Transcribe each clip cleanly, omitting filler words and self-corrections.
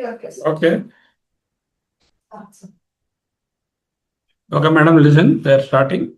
Okay. Okay, madam, listen, we are starting.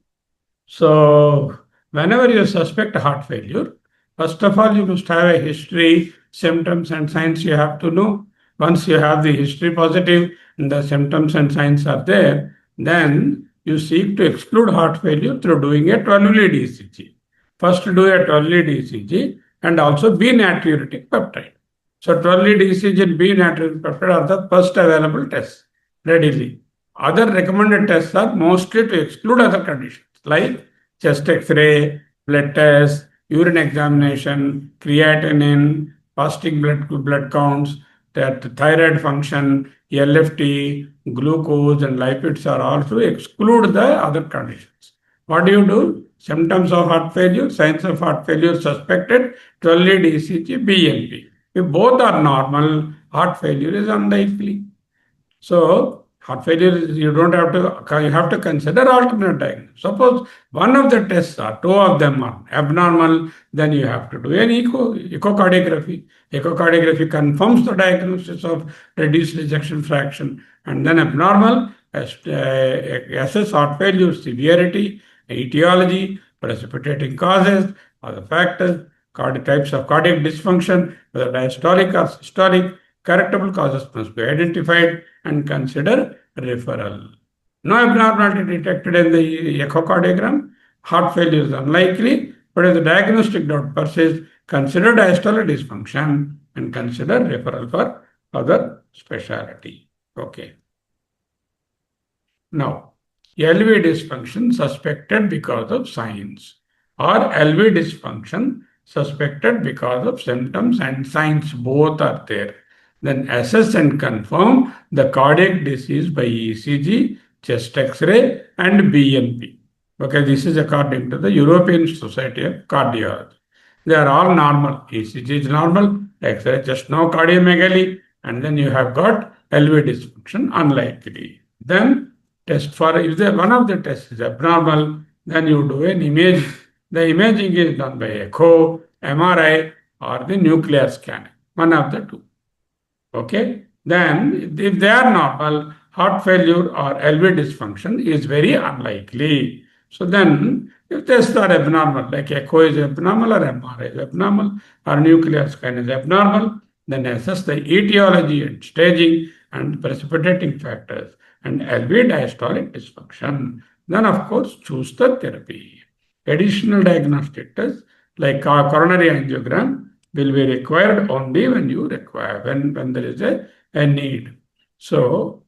So, whenever you suspect heart failure, first of all, you must have a history, symptoms, and signs you have to know. Once you have the history positive and the symptoms and signs are there, then you seek to exclude heart failure through doing a 12 lead ECG. First, do a 12 lead ECG and also B natriuretic peptide. So, 12 lead ECG and B natriuretic peptide are the first available tests readily. Other recommended tests are mostly to exclude other conditions like chest X-ray, blood test, urine examination, creatinine, fasting blood counts, that thyroid function, LFT, glucose, and lipids are all to exclude the other conditions. What do you do? Symptoms of heart failure, signs of heart failure suspected, 12 lead ECG, BNP. If both are normal, heart failure is unlikely. So, heart failure is, you have to consider alternate diagnosis. Suppose one of the tests are, two of them are abnormal, then you have to do an echocardiography. Echocardiography confirms the diagnosis of reduced ejection fraction, and then abnormal, assess heart failure severity, etiology, precipitating causes, other factors, types of cardiac dysfunction, whether diastolic or systolic, correctable causes must be identified and consider referral. No abnormality detected in the echocardiogram. Heart failure is unlikely, but if the diagnostic doubt persists, consider diastolic dysfunction and consider referral for other specialty. Okay. Now, LV dysfunction suspected because of signs or LV dysfunction suspected because of symptoms and signs, both are there. Then assess and confirm the cardiac disease by ECG, chest X-ray, and BNP. Okay, this is according to the European Society of Cardiology. They are all normal. ECG is normal, X-ray just no cardiomegaly, and then you have got LV dysfunction, unlikely. Then test for, if one of the tests is abnormal, then you do an image. The imaging is done by echo, MRI, or the nuclear scanning, one of the two. Okay, then if they are normal, heart failure or LV dysfunction is very unlikely. So then, if tests are abnormal, like echo is abnormal or MRI is abnormal or nuclear scan is abnormal, then assess the etiology and staging and precipitating factors and LV diastolic dysfunction. Then, of course, choose the therapy. Additional diagnostic tests like coronary angiogram will be required only when you require, when there is a need. So,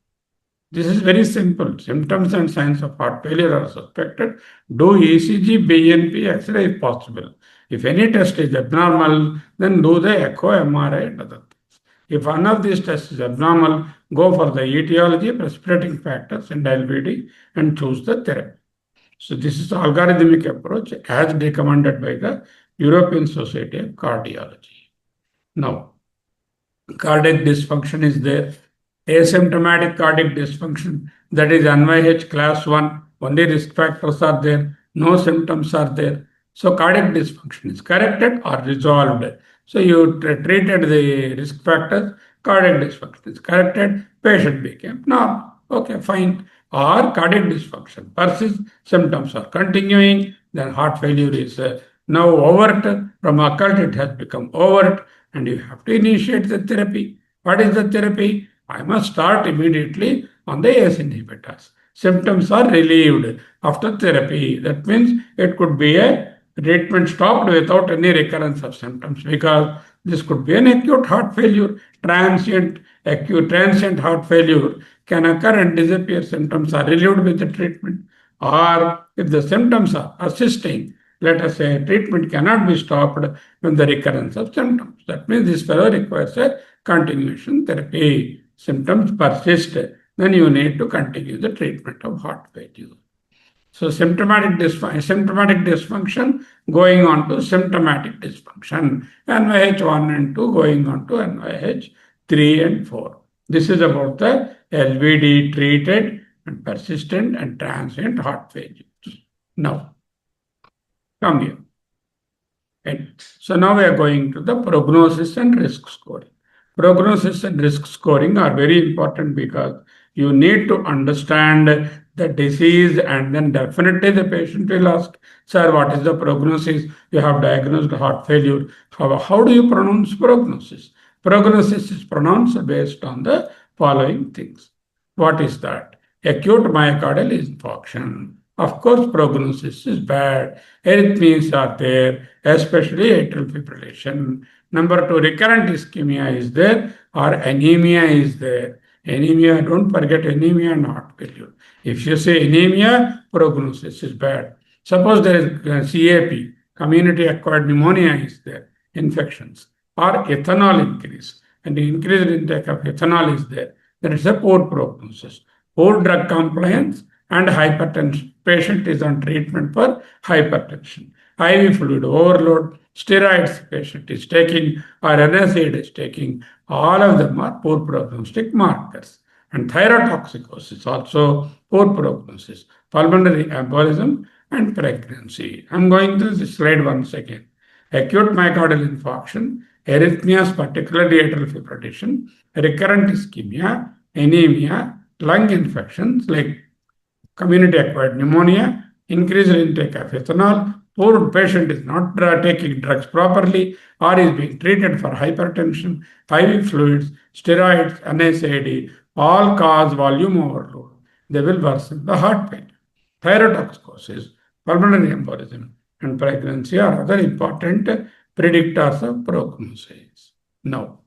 this is very simple. Symptoms and signs of heart failure are suspected. Do ECG, BNP, X-ray if possible. If any test is abnormal, then do the echo, MRI, and other things. If one of these tests is abnormal, go for the etiology, precipitating factors, and LVD, and choose the therapy. So, this is the algorithmic approach as recommended by the European Society of Cardiology. Now, cardiac dysfunction is there. Asymptomatic cardiac dysfunction, that is NYH class 1, only risk factors are there, no symptoms are there. So, cardiac dysfunction is corrected or resolved. So, you treated the risk factors, cardiac dysfunction is corrected, patient became normal. Okay, fine. Or cardiac dysfunction persists, symptoms are continuing, then heart failure is now overt. From occult, it has become overt, and you have to initiate the therapy. What is the therapy? I must start immediately on the ACE inhibitors. Symptoms are relieved after therapy. That means it could be a treatment stopped without any recurrence of symptoms, because this could be an acute heart failure, transient heart failure can occur and disappear. Symptoms are relieved with the treatment. Or if the symptoms are persisting, let us say treatment cannot be stopped when the recurrence of symptoms. That means this fellow requires a continuation therapy. Symptoms persist, then you need to continue the treatment of heart failure. So symptomatic dysfunction going on to symptomatic dysfunction. NYH1 and 2 going on to NYH3 and 4. This is about the LVD treated and persistent and transient heart failure. Now, come here. And so now we are going to the prognosis and risk scoring. Prognosis and risk scoring are very important because you need to understand the disease, and then definitely the patient will ask, sir, what is the prognosis? You have diagnosed heart failure. How do you pronounce prognosis? Prognosis is pronounced based on the following things. What is that? Acute myocardial infarction. Of course, prognosis is bad. Arrhythmias are there, especially atrial fibrillation. Number two, recurrent ischemia is there or anemia is there. Anemia, don't forget anemia and heart failure. If you say anemia, prognosis is bad. Suppose there is CAP, community acquired pneumonia is there, infections, or ethanol increase, and the increased intake of ethanol is there, then it's a poor prognosis. Poor drug compliance and hypertension. Patient is on treatment for hypertension. IV fluid overload, steroids patient is taking, or NSAID is taking, all of them are poor prognostic markers. And thyrotoxicosis also poor prognosis, pulmonary embolism and pregnancy. I'm going to this slide once again. Acute myocardial infarction, arrhythmias, particularly atrial fibrillation, recurrent ischemia, anemia, lung infections like community acquired pneumonia, increased intake of ethanol, poor patient is not taking drugs properly or is being treated for hypertension, IV fluids, steroids, NSAID, all cause volume overload. They will worsen the heart failure. Thyrotoxicosis, pulmonary embolism, and pregnancy are other important predictors of prognosis. Now,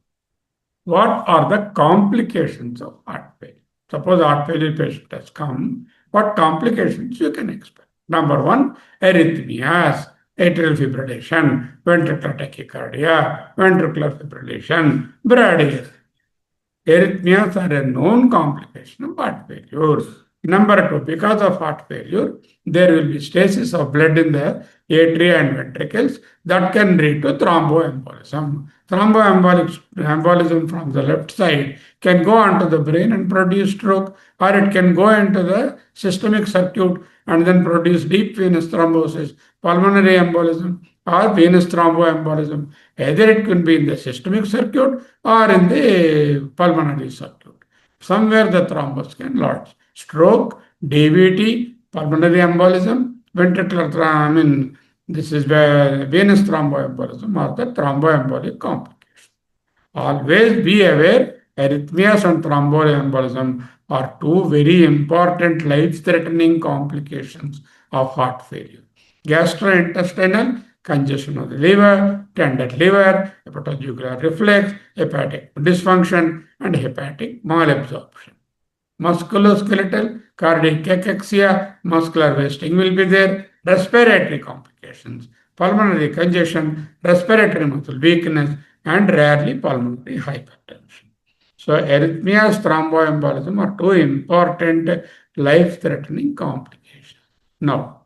what are the complications of heart failure? Suppose heart failure patient has come, what complications you can expect? Number one, arrhythmias, atrial fibrillation, ventricular tachycardia, ventricular fibrillation, bradycardia. Arrhythmias are a known complication of heart failure. Number two, because of heart failure, there will be stasis of blood in the atria and ventricles that can lead to thromboembolism. Thromboembolism from the left side can go onto the brain and produce stroke, or it can go into the systemic circuit and then produce deep venous thrombosis, pulmonary embolism, or venous thromboembolism. Either it can be in the systemic circuit or in the pulmonary circuit. Somewhere the thrombus can lodge. Stroke, DVT, pulmonary embolism, ventricular, this is venous thromboembolism or the thromboembolic complication. Always be aware, arrhythmias and thromboembolism are two very important life-threatening complications of heart failure. Gastrointestinal, congestion of the liver, tender liver, hepatojugular reflex, hepatic dysfunction, and hepatic malabsorption. Musculoskeletal, cardiac cachexia, muscular wasting will be there, respiratory complications, pulmonary congestion, respiratory muscle weakness, and rarely pulmonary hypertension. So, arrhythmias, thromboembolism are two important life-threatening complications. Now,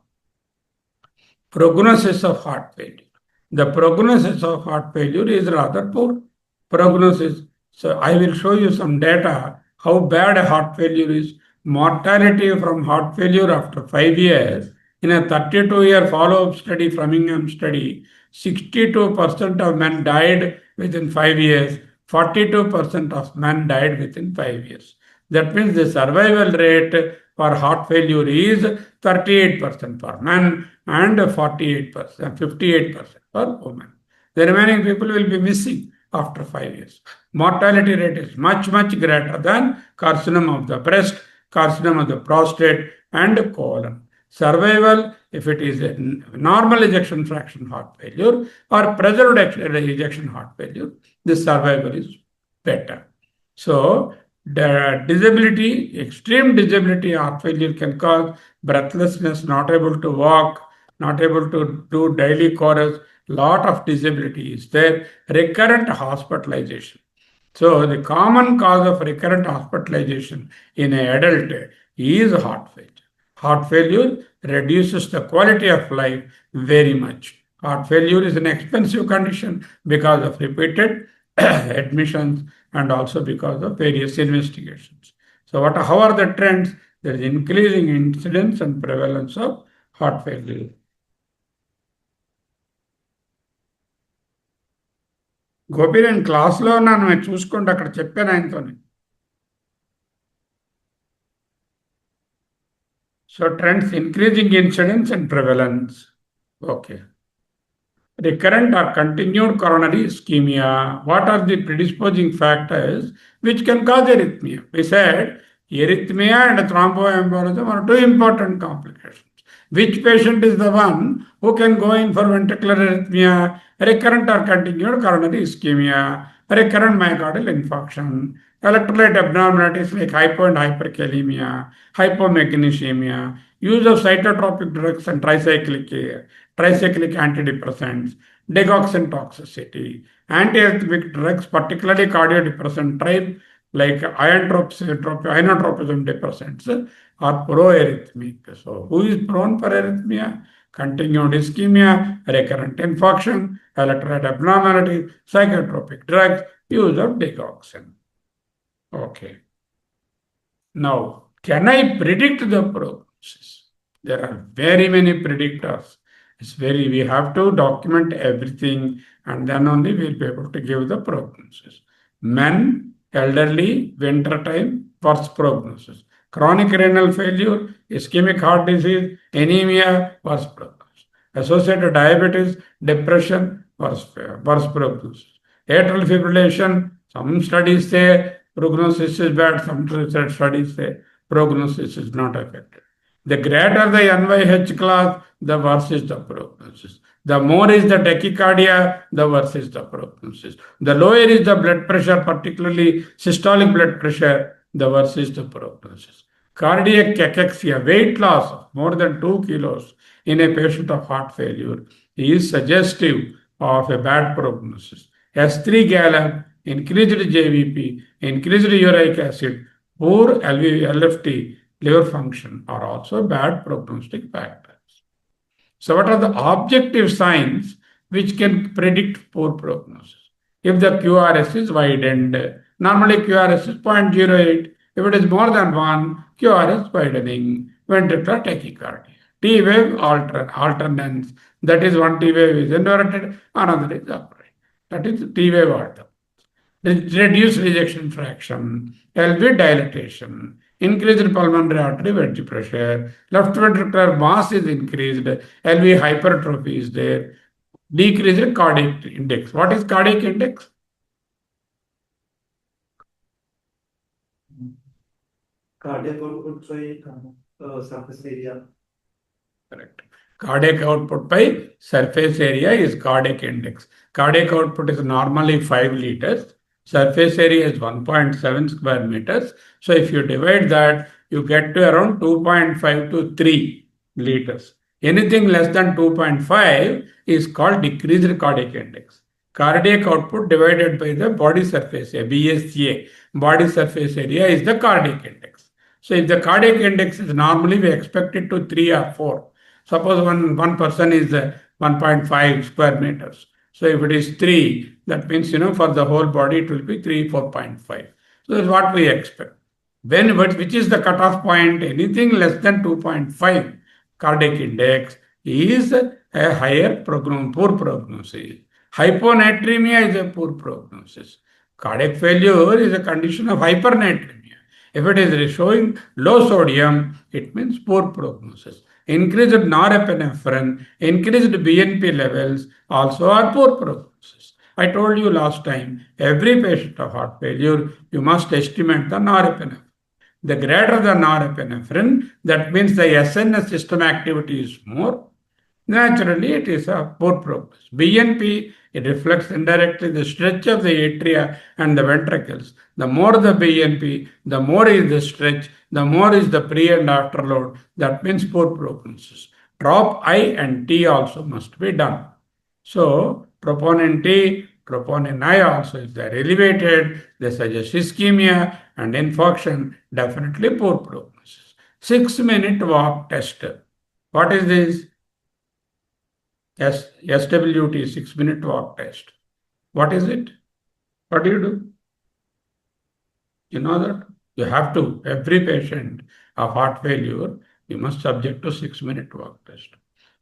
prognosis of heart failure. The prognosis of heart failure is rather poor. Prognosis. So, I will show you some data how bad a heart failure is. Mortality from heart failure after 5 years. In a 32-year follow-up study, Framingham study, 62% of men died within 5 years. 42% of men died within 5 years. That means the survival rate for heart failure is 38% for men and 58% for women. The remaining people will be missing after 5 years. Mortality rate is much, much greater than carcinoma of the breast, carcinoma of the prostate, and colon. Survival, if it is a normal ejection fraction heart failure or preserved ejection heart failure, the survival is better. So, the disability, extreme disability heart failure can cause breathlessness, not able to walk, not able to do daily chorus, lot of disability is there, recurrent hospitalization. So the common cause of recurrent hospitalization in an adult is heart failure. Heart failure reduces the quality of life very much. Heart failure is an expensive condition because of repeated admissions and also because of various investigations. So how are the trends? There is increasing incidence and prevalence of heart failure. Gopi నేను క్లాస్లో ఉన్నాను, మీరు చూసుకోండి, అక్కడ చెప్పాను ఆయనతోని. So trends increasing incidence and prevalence. Okay. Recurrent or continued coronary ischemia. What are the predisposing factors which can cause arrhythmia? We said arrhythmia and thromboembolism are two important complications. Which patient is the one who can go in for ventricular arrhythmia, recurrent or continued coronary ischemia, recurrent myocardial infarction, electrolyte abnormalities like hypo and hyperkalemia, hypomagnesemia, use of cytotropic drugs and tricyclic antidepressants, digoxin toxicity, antiarrhythmic drugs, particularly cardiodepressant type like inotropism depressants, are proarrhythmic. So, who is prone for arrhythmia? Continued ischemia, recurrent infarction, electrolyte abnormality, psychotropic drugs, use of digoxin. Okay. Now, can I predict the prognosis? There are very many predictors. We have to document everything and then only we'll be able to give the prognosis. Men, elderly, winter time, worse prognosis. Chronic renal failure, ischemic heart disease, anemia, worse prognosis. Associated diabetes, depression, worse prognosis. Atrial fibrillation, some studies say prognosis is bad, some studies say prognosis is not affected. The greater the NYH class, the worse is the prognosis. The more is the tachycardia, the worse is the prognosis. The lower is the blood pressure, particularly systolic blood pressure, the worse is the prognosis. Cardiac cachexia, weight loss of more than 2 kilos in a patient of heart failure is suggestive of a bad prognosis. S3 gallop, increased JVP, increased uric acid, poor LFT, liver function are also bad prognostic factors. So, what are the objective signs which can predict poor prognosis? If the QRS is widened, normally QRS is 0.08. If it is more than 1, QRS widening, ventricular tachycardia. T wave alternance, that is one T wave is inverted, another is upright. That is T wave alternance. Reduced rejection fraction, LV dilatation, increased pulmonary artery ventricular pressure, left ventricular mass is increased, LV hypertrophy is there, decreased cardiac index. What is cardiac index? Cardiac output by surface area. Correct. Cardiac output by surface area is cardiac index. Cardiac output is normally 5 liters. Surface area is 1.7 square meters. So if you divide that, you get to around 2.5 to 3 liters. Anything less than 2.5 is called decreased cardiac index. Cardiac output divided by the body surface area, BSA, body surface area is the cardiac index. So if the cardiac index is normally we expect it to 3 or 4. Suppose one person is 1.5 square meters. So if it is 3, that means, for the whole body it will be 3, 4.5. So that's what we expect. Which is the cutoff point? Anything less than 2.5 cardiac index is a higher poor prognosis. Hyponatremia is a poor prognosis. Cardiac failure is a condition of hypernatremia. If it is showing low sodium, it means poor prognosis. Increased norepinephrine, increased BNP levels also are poor prognosis. I told you last time, every patient of heart failure, you must estimate the norepinephrine. The greater the norepinephrine, that means the SNS system activity is more. Naturally, it is a poor prognosis. BNP, it reflects indirectly the stretch of the atria and the ventricles. The more the BNP, the more is the stretch, the more is the pre and after load. That means poor prognosis. Drop I and T also must be done. So, troponin T, troponin I also, if they are elevated, they suggest ischemia and infarction, definitely poor prognosis. 6-minute walk test. What is this? SWT, 6-minute walk test. What is it? What do you do? You know that? You have to, every patient of heart failure, you must subject to 6-minute walk test.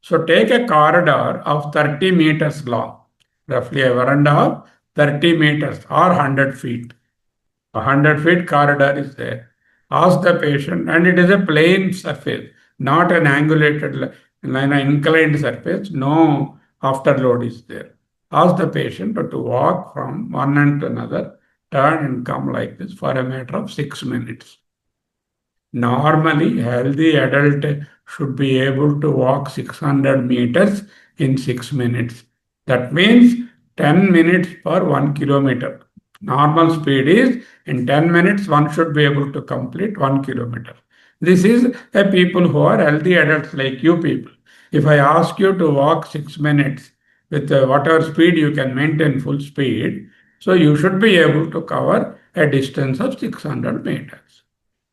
So take a corridor of 30 meters long, roughly a veranda of 30 meters or 100 feet. A 100 feet corridor is there. Ask the patient, and it is a plain surface, not an angulated, inclined surface. No afterload is there. Ask the patient to walk from one end to another, turn and come like this for a matter of 6 minutes. Normally, healthy adult should be able to walk 600 meters in 6 minutes. That means 10 minutes per 1 kilometer. Normal speed is in 10 minutes, one should be able to complete 1 kilometer. This is a people who are healthy adults like you people. If I ask you to walk 6 minutes with whatever speed you can maintain full speed, so you should be able to cover a distance of 600 meters.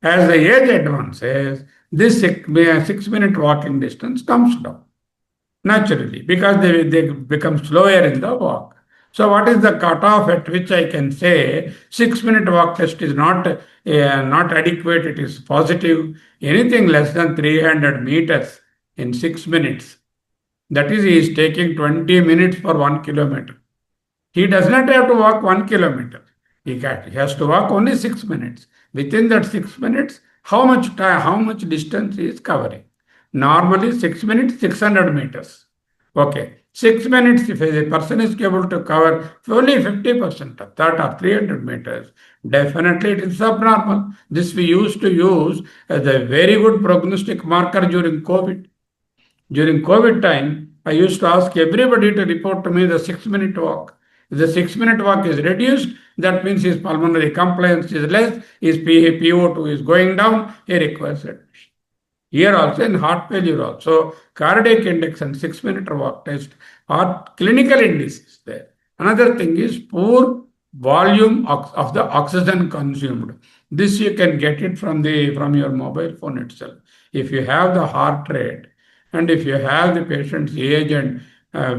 As the age advances, this 6 minute walking distance comes down naturally because they become slower in the walk. So, what is the cutoff at which I can say 6 minute walk test is not adequate? It is positive. Anything less than 300 meters in 6 minutes. That is, he is taking 20 minutes for 1 kilometer. He does not have to walk 1 kilometer. He has to walk only 6 minutes. Within that 6 minutes, how much time, how much distance he is covering? Normally, 6 minutes, 600 meters. Okay, 6 minutes, if a person is able to cover only 50% of that or 300 meters, definitely it is subnormal. This we used to use as a very good prognostic marker during COVID. During COVID time, I used to ask everybody to report to me the 6 minute walk. If the 6 minute walk is reduced, that means his pulmonary compliance is less, his PO2 is going down, he requires admission. Here also in heart failure also, cardiac index and 6 minute walk test are clinical indices there. Another thing is poor volume of the oxygen consumed. This you can get it from your mobile phone itself. If you have the heart rate and if you have the patient's age and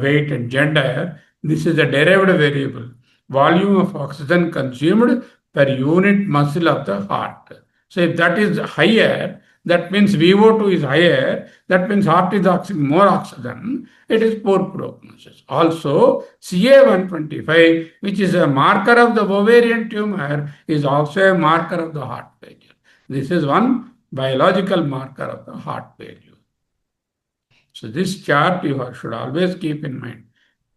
weight and gender, this is a derived variable. Volume of oxygen consumed per unit muscle of the heart. So if that is higher, that means VO2 is higher, that means heart is more oxygen, it is poor prognosis. Also, CA125, which is a marker of the ovarian tumor, is also a marker of the heart failure. This is one biological marker of the heart failure. So this chart you should always keep in mind.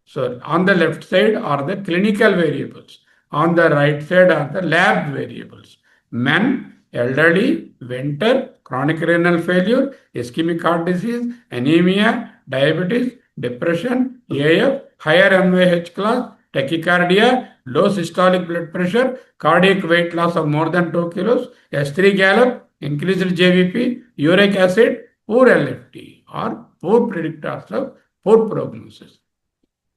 So on the left side are the clinical variables. On the right side are the lab variables. Men, elderly, winter, chronic renal failure, ischemic heart disease, anemia, diabetes, depression, AF, higher MVH class, tachycardia, low systolic blood pressure, cardiac weight loss of more than 2 kilos, S3 gallop, increased JVP, uric acid, poor LFT or poor predictors of poor prognosis.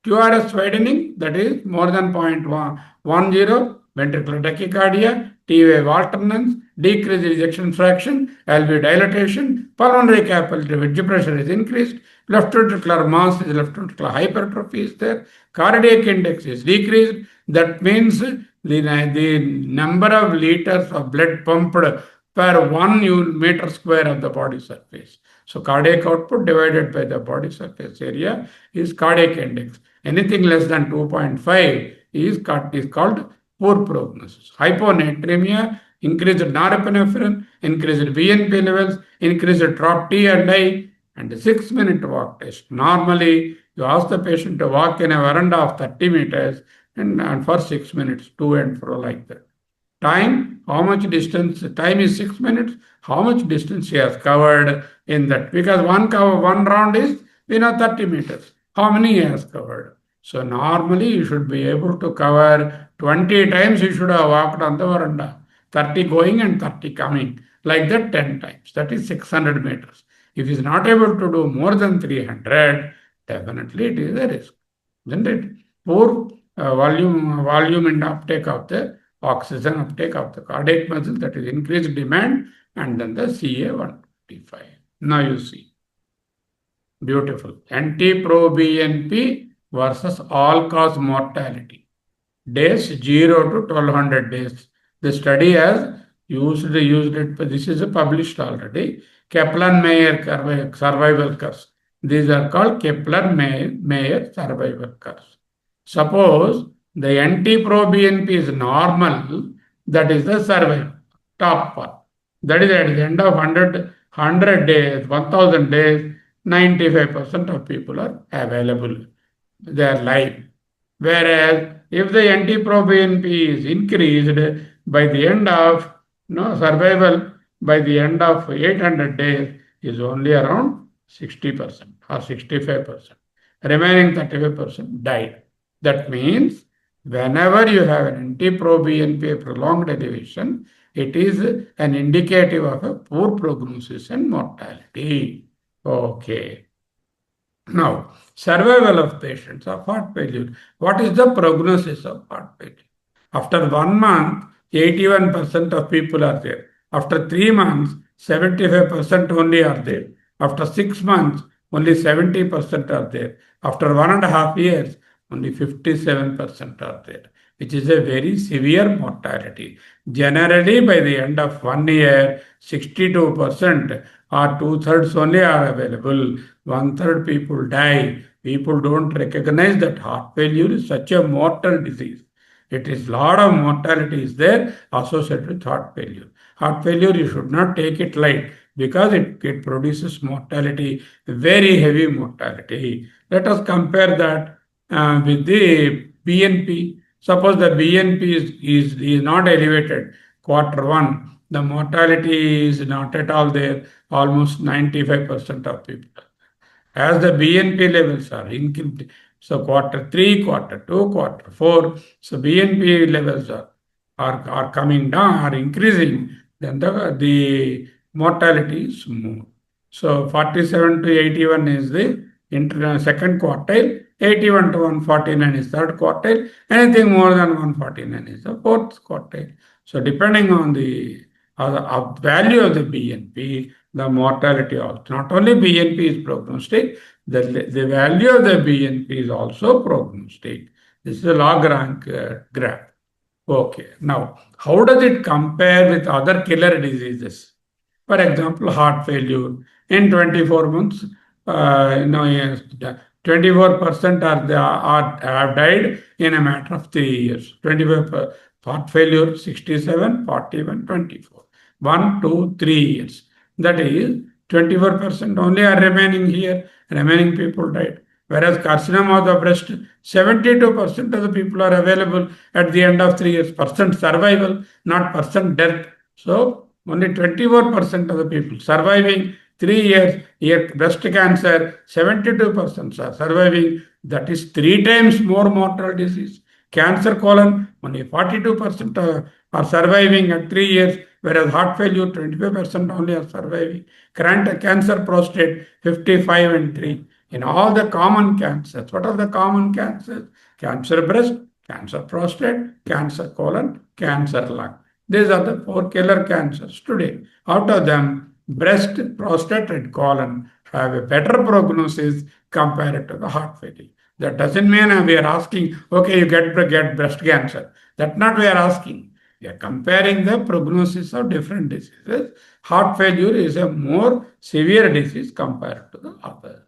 QRS widening, that is more than 0.10, ventricular tachycardia, T wave alternance, decreased ejection fraction, LV dilatation, pulmonary capillary wedge pressure is increased, left ventricular mass is left ventricular hypertrophy is there, cardiac index is decreased. That means the number of liters of blood pumped per 1 meter square of the body surface. So cardiac output divided by the body surface area is cardiac index. Anything less than 2.5 is called poor prognosis. Hyponatremia, increased norepinephrine, increased BNP levels, increased drop T and I, and the 6 minute walk test. Normally, you ask the patient to walk in a veranda of 30 meters and for 6 minutes, to and fro like that. Time, how much distance? Time is 6 minutes. How much distance he has covered in that? Because one round is 30 meters. How many he has covered? So normally you should be able to cover 20 times. You should have walked on the veranda, 30 going and 30 coming, like that 10 times. That is 600 meters. If he is not able to do more than 300, definitely it is a risk, isn't it? Poor volume and uptake of the oxygen uptake of the cardiac muscle, that is increased demand, and then the CA125. Now you see. Beautiful. NT-proBNP versus all-cause mortality. Days 0 to 1200 days. The study has used it, this is published already. Kaplan-Meier survival curves. These are called Kaplan-Meier survival curves. Suppose The NT-proBNP is normal, that is the survival, top part. That is at the end of 100 days, 1000 days, 95% of people are available. They are live. Whereas if the NT-proBNP is increased by the end of survival, by the end of 800 days is only around 60% or 65%. Remaining 35% died. That means whenever you have an NT-proBNP prolonged elevation, it is an indicative of a poor prognosis and mortality. Okay. Now, survival of patients of heart failure. What is the prognosis of heart failure? After 1 month, 81% of people are there. After 3 months, 75% only are there. After 6 months, only 70% are there. After 1.5 years, only 57% are there, which is a very severe mortality. Generally, by the end of 1 year, 62% or two-thirds only are available. One-third people die. People don't recognize that heart failure is such a mortal disease. It is lot of mortality is there associated with heart failure. Heart failure, you should not take it light because it produces mortality, very heavy mortality. Let us compare that with the BNP. Suppose the BNP is not elevated. Quarter 1, the mortality is not at all there. Almost 95% of people. As the BNP levels are increasing, so Quarter 3, Quarter 2, Quarter 4, so BNP levels are coming down, are increasing, then the mortality is more. So 47 to 81 is the second quartile, 81 to 149 is third quartile, anything more than 149 is the fourth quartile. So depending on the value of the BNP, the mortality also. Not only BNP is prognostic, the value of the BNP is also prognostic. This is a log rank graph. Okay, now how does it compare with other killer diseases? For example, heart failure. In 24 months, 24% have died in a matter of 3 years. 25 heart failure, 67, 41, 24. 1, 2, 3 years. That is 24% only are remaining here. Remaining people died. Whereas carcinoma of the breast, 72% of the people are available at the end of 3 years. Percent survival, not percent death. So only 24% of the people surviving 3 years. Here, breast cancer, 72% are surviving. That is 3 times more mortal disease. Cancer colon, only 42% are surviving at 3 years, whereas heart failure, 25% only are surviving. Cancer prostate, 55 and 3. In all the common cancers, what are the common cancers? Cancer breast, cancer prostate, cancer colon, cancer lung. These are the 4 killer cancers today. Out of them, breast, prostate, and colon have a better prognosis compared to the heart failure. That doesn't mean we are asking, okay, you get breast cancer. That's not we are asking. We are comparing the prognosis of different diseases. Heart failure is a more severe disease compared to the other.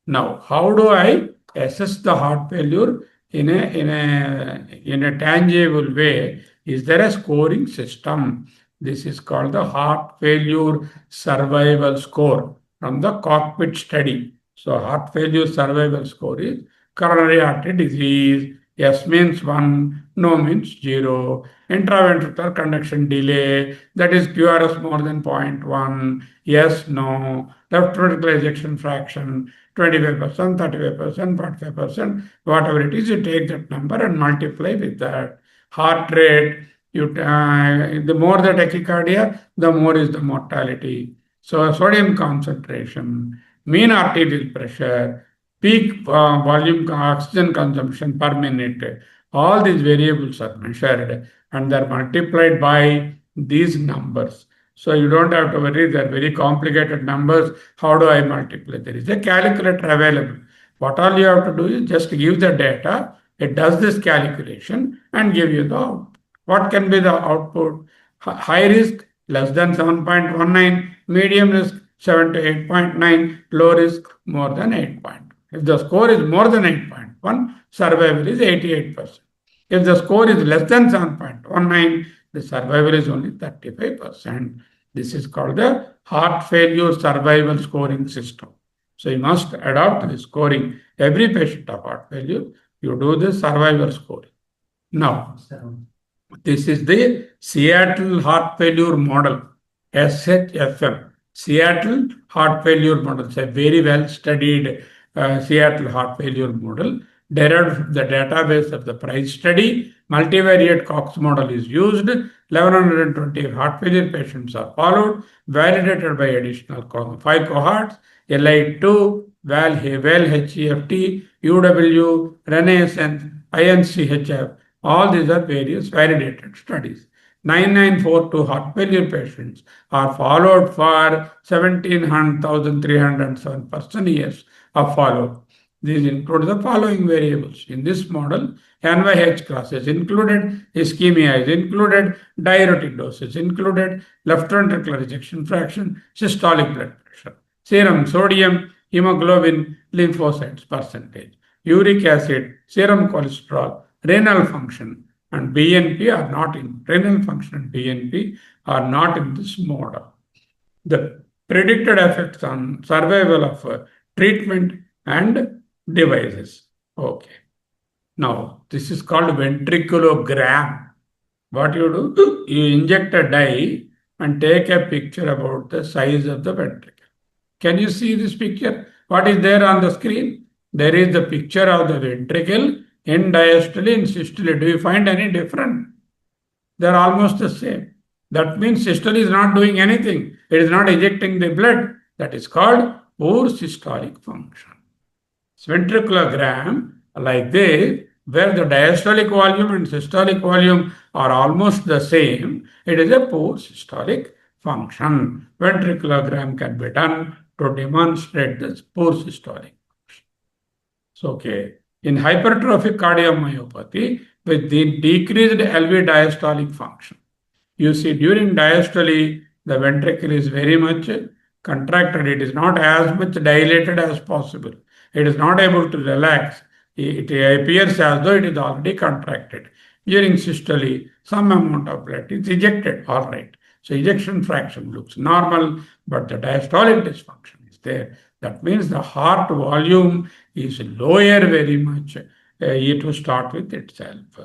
Now, how do I assess the heart failure in a tangible way? Is there a scoring system? This is called the heart failure survival score from the cockpit study. So, heart failure survival score is coronary artery disease. Yes means 1, no means 0. Intraventricular conduction delay, that is QRS more than 0.1. Yes, no. Left ventricular ejection fraction, 25%, 35%, 45%, whatever it is, you take that number and multiply with that. Heart rate, the more the tachycardia, the more is the mortality. So sodium concentration, mean arterial pressure, peak volume oxygen consumption per minute, all these variables are measured and they're multiplied by these numbers. So you don't have to worry, they're very complicated numbers. How do I multiply? There is a calculator available. What all you have to do is just give the data, it does this calculation and give you the output. What can be the output? High risk, less than 7.19, medium risk, 7 to 8.9, low risk, more than 8.1. If the score is more than 8.1, survival is 88%. If the score is less than 7.19, the survival is only 35%. This is called the heart failure survival scoring system. So you must adopt the scoring. Every patient of heart failure, you do the survival scoring. Now, this is the Seattle heart failure model, SHFM. Seattle heart failure model. It's a very well studied Seattle heart failure model, derived from the database of the price study. Multivariate Cox model is used. 1120 heart failure patients are followed, validated by additional 5 cohorts, LI2, VAL, HEFT, UW, Renaissance, INCHF. All these are various validated studies. 9942 heart failure patients are followed for 17,307 person years of follow-up. These include the following variables. In this model, NYH classes included, ischemia is included, diuretic doses included, left ventricular ejection fraction, systolic blood pressure, serum sodium, hemoglobin, lymphocytes percentage, uric acid, serum cholesterol, renal function, and BNP are not in renal function and BNP are not in this model. The predicted effects on survival of treatment and devices. Okay. Now, this is called ventriculogram. What you do, you inject a dye and take a picture about the size of the ventricle. Can you see this picture? What is there on the screen? There is the picture of the ventricle in diastole, in systole. Do you find any different? They are almost the same. That means systole is not doing anything. It is not ejecting the blood. That is called poor systolic function. Ventriculogram, like this, where the diastolic volume and systolic volume are almost the same, it is a poor systolic function. Ventriculogram can be done to demonstrate this poor systolic function. So, okay. In hypertrophic cardiomyopathy, with the decreased LV diastolic function, you see during diastole, the ventricle is very much contracted. It is not as much dilated as possible. It is not able to relax. It appears as though it is already contracted. During systole, some amount of blood is ejected. All right. So ejection fraction looks normal, but the diastolic dysfunction is there. That means the heart volume is lower very much to start with itself.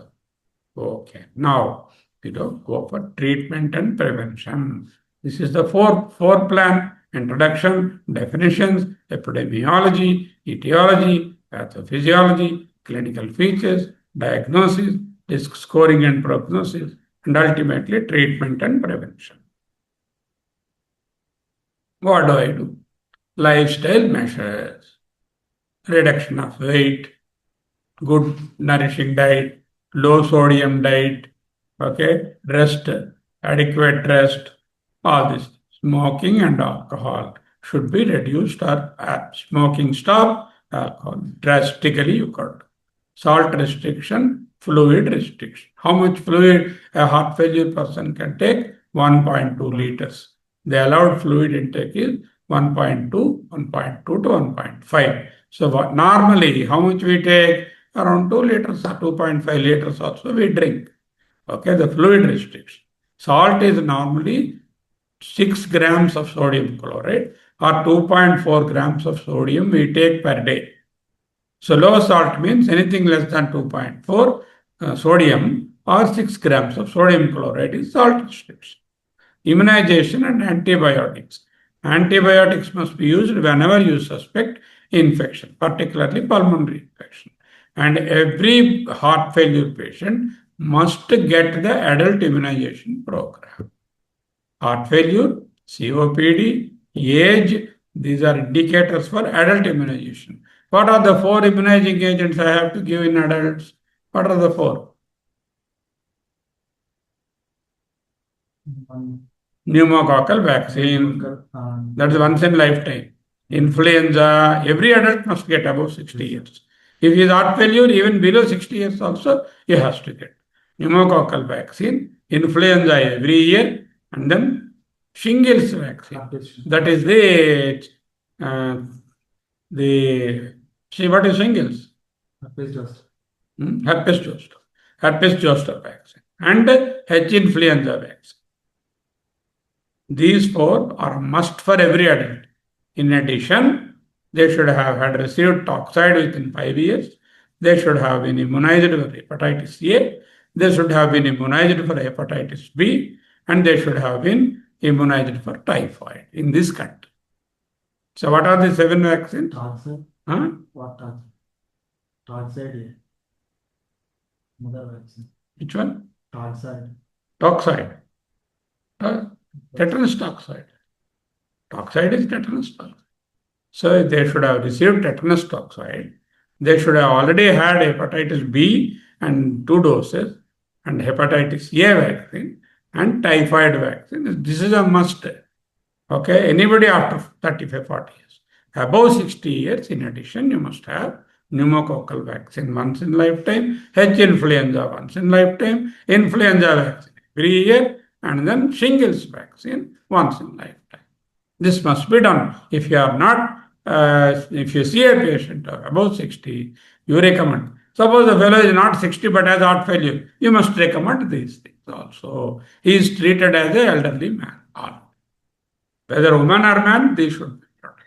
Okay. Now, go for treatment and prevention. This is the four plan: introduction, definitions, epidemiology, etiology, pathophysiology, clinical features, diagnosis, risk scoring and prognosis, and ultimately treatment and prevention. What do I do? Lifestyle measures, reduction of weight, good nourishing diet, low sodium diet, okay, rest, adequate rest, all this. Smoking and alcohol should be reduced or smoking stop, alcohol drastically you cut. Salt restriction, fluid restriction. How much fluid a heart failure person can take? 1.2 liters. The allowed fluid intake is 1.2 to 1.5. So normally, how much we take? Around 2 liters or 2.5 liters also we drink. Okay, the fluid restriction. Salt is normally 6 grams of sodium chloride or 2.4 grams of sodium we take per day. So low salt means anything less than 2.4 sodium or 6 grams of sodium chloride is salt restriction. Immunization and antibiotics. Antibiotics must be used whenever you suspect infection, particularly pulmonary infection. And every heart failure patient must get the adult immunization program. Heart failure, COPD, age, these are indicators for adult immunization. What are the 4 immunizing agents I have to give in adults? What are the 4? Pneumococcal vaccine, that's once in lifetime. Influenza, every adult must get above 60 years. If he is heart failure, even below 60 years also, he has to get pneumococcal vaccine, influenza every year, and then shingles vaccine. That is see what is shingles? Herpes zoster. Herpes zoster. herpes zoster vaccine, and H influenza vaccine. These four are must for every adult. In addition, they should have had received toxoid within 5 years. They should have been immunized for hepatitis A. They should have been immunized for hepatitis B. And they should have been immunized for typhoid in this country. So, what are the 7 vaccines? Toxoid. Huh? What toxoid? Toxoid. Mother vaccine. Which one? Toxoid. Toxoid. Tetanus toxoid. Toxoid is tetanus toxoid. So they should have received tetanus toxoid. They should have already had hepatitis B and 2 doses, and hepatitis A vaccine and typhoid vaccine. This is a must. Okay, anybody after 35, 40 years. Above 60 years, in addition, you must have pneumococcal vaccine once in lifetime, H influenza once in lifetime, influenza vaccine every year, and then shingles vaccine once in lifetime. This must be done. If you are not, if you see a patient above 60, you recommend. Suppose the fellow is not 60 but has heart failure, you must recommend these things also. He is treated as an elderly man. Whether woman or man, they should be protected.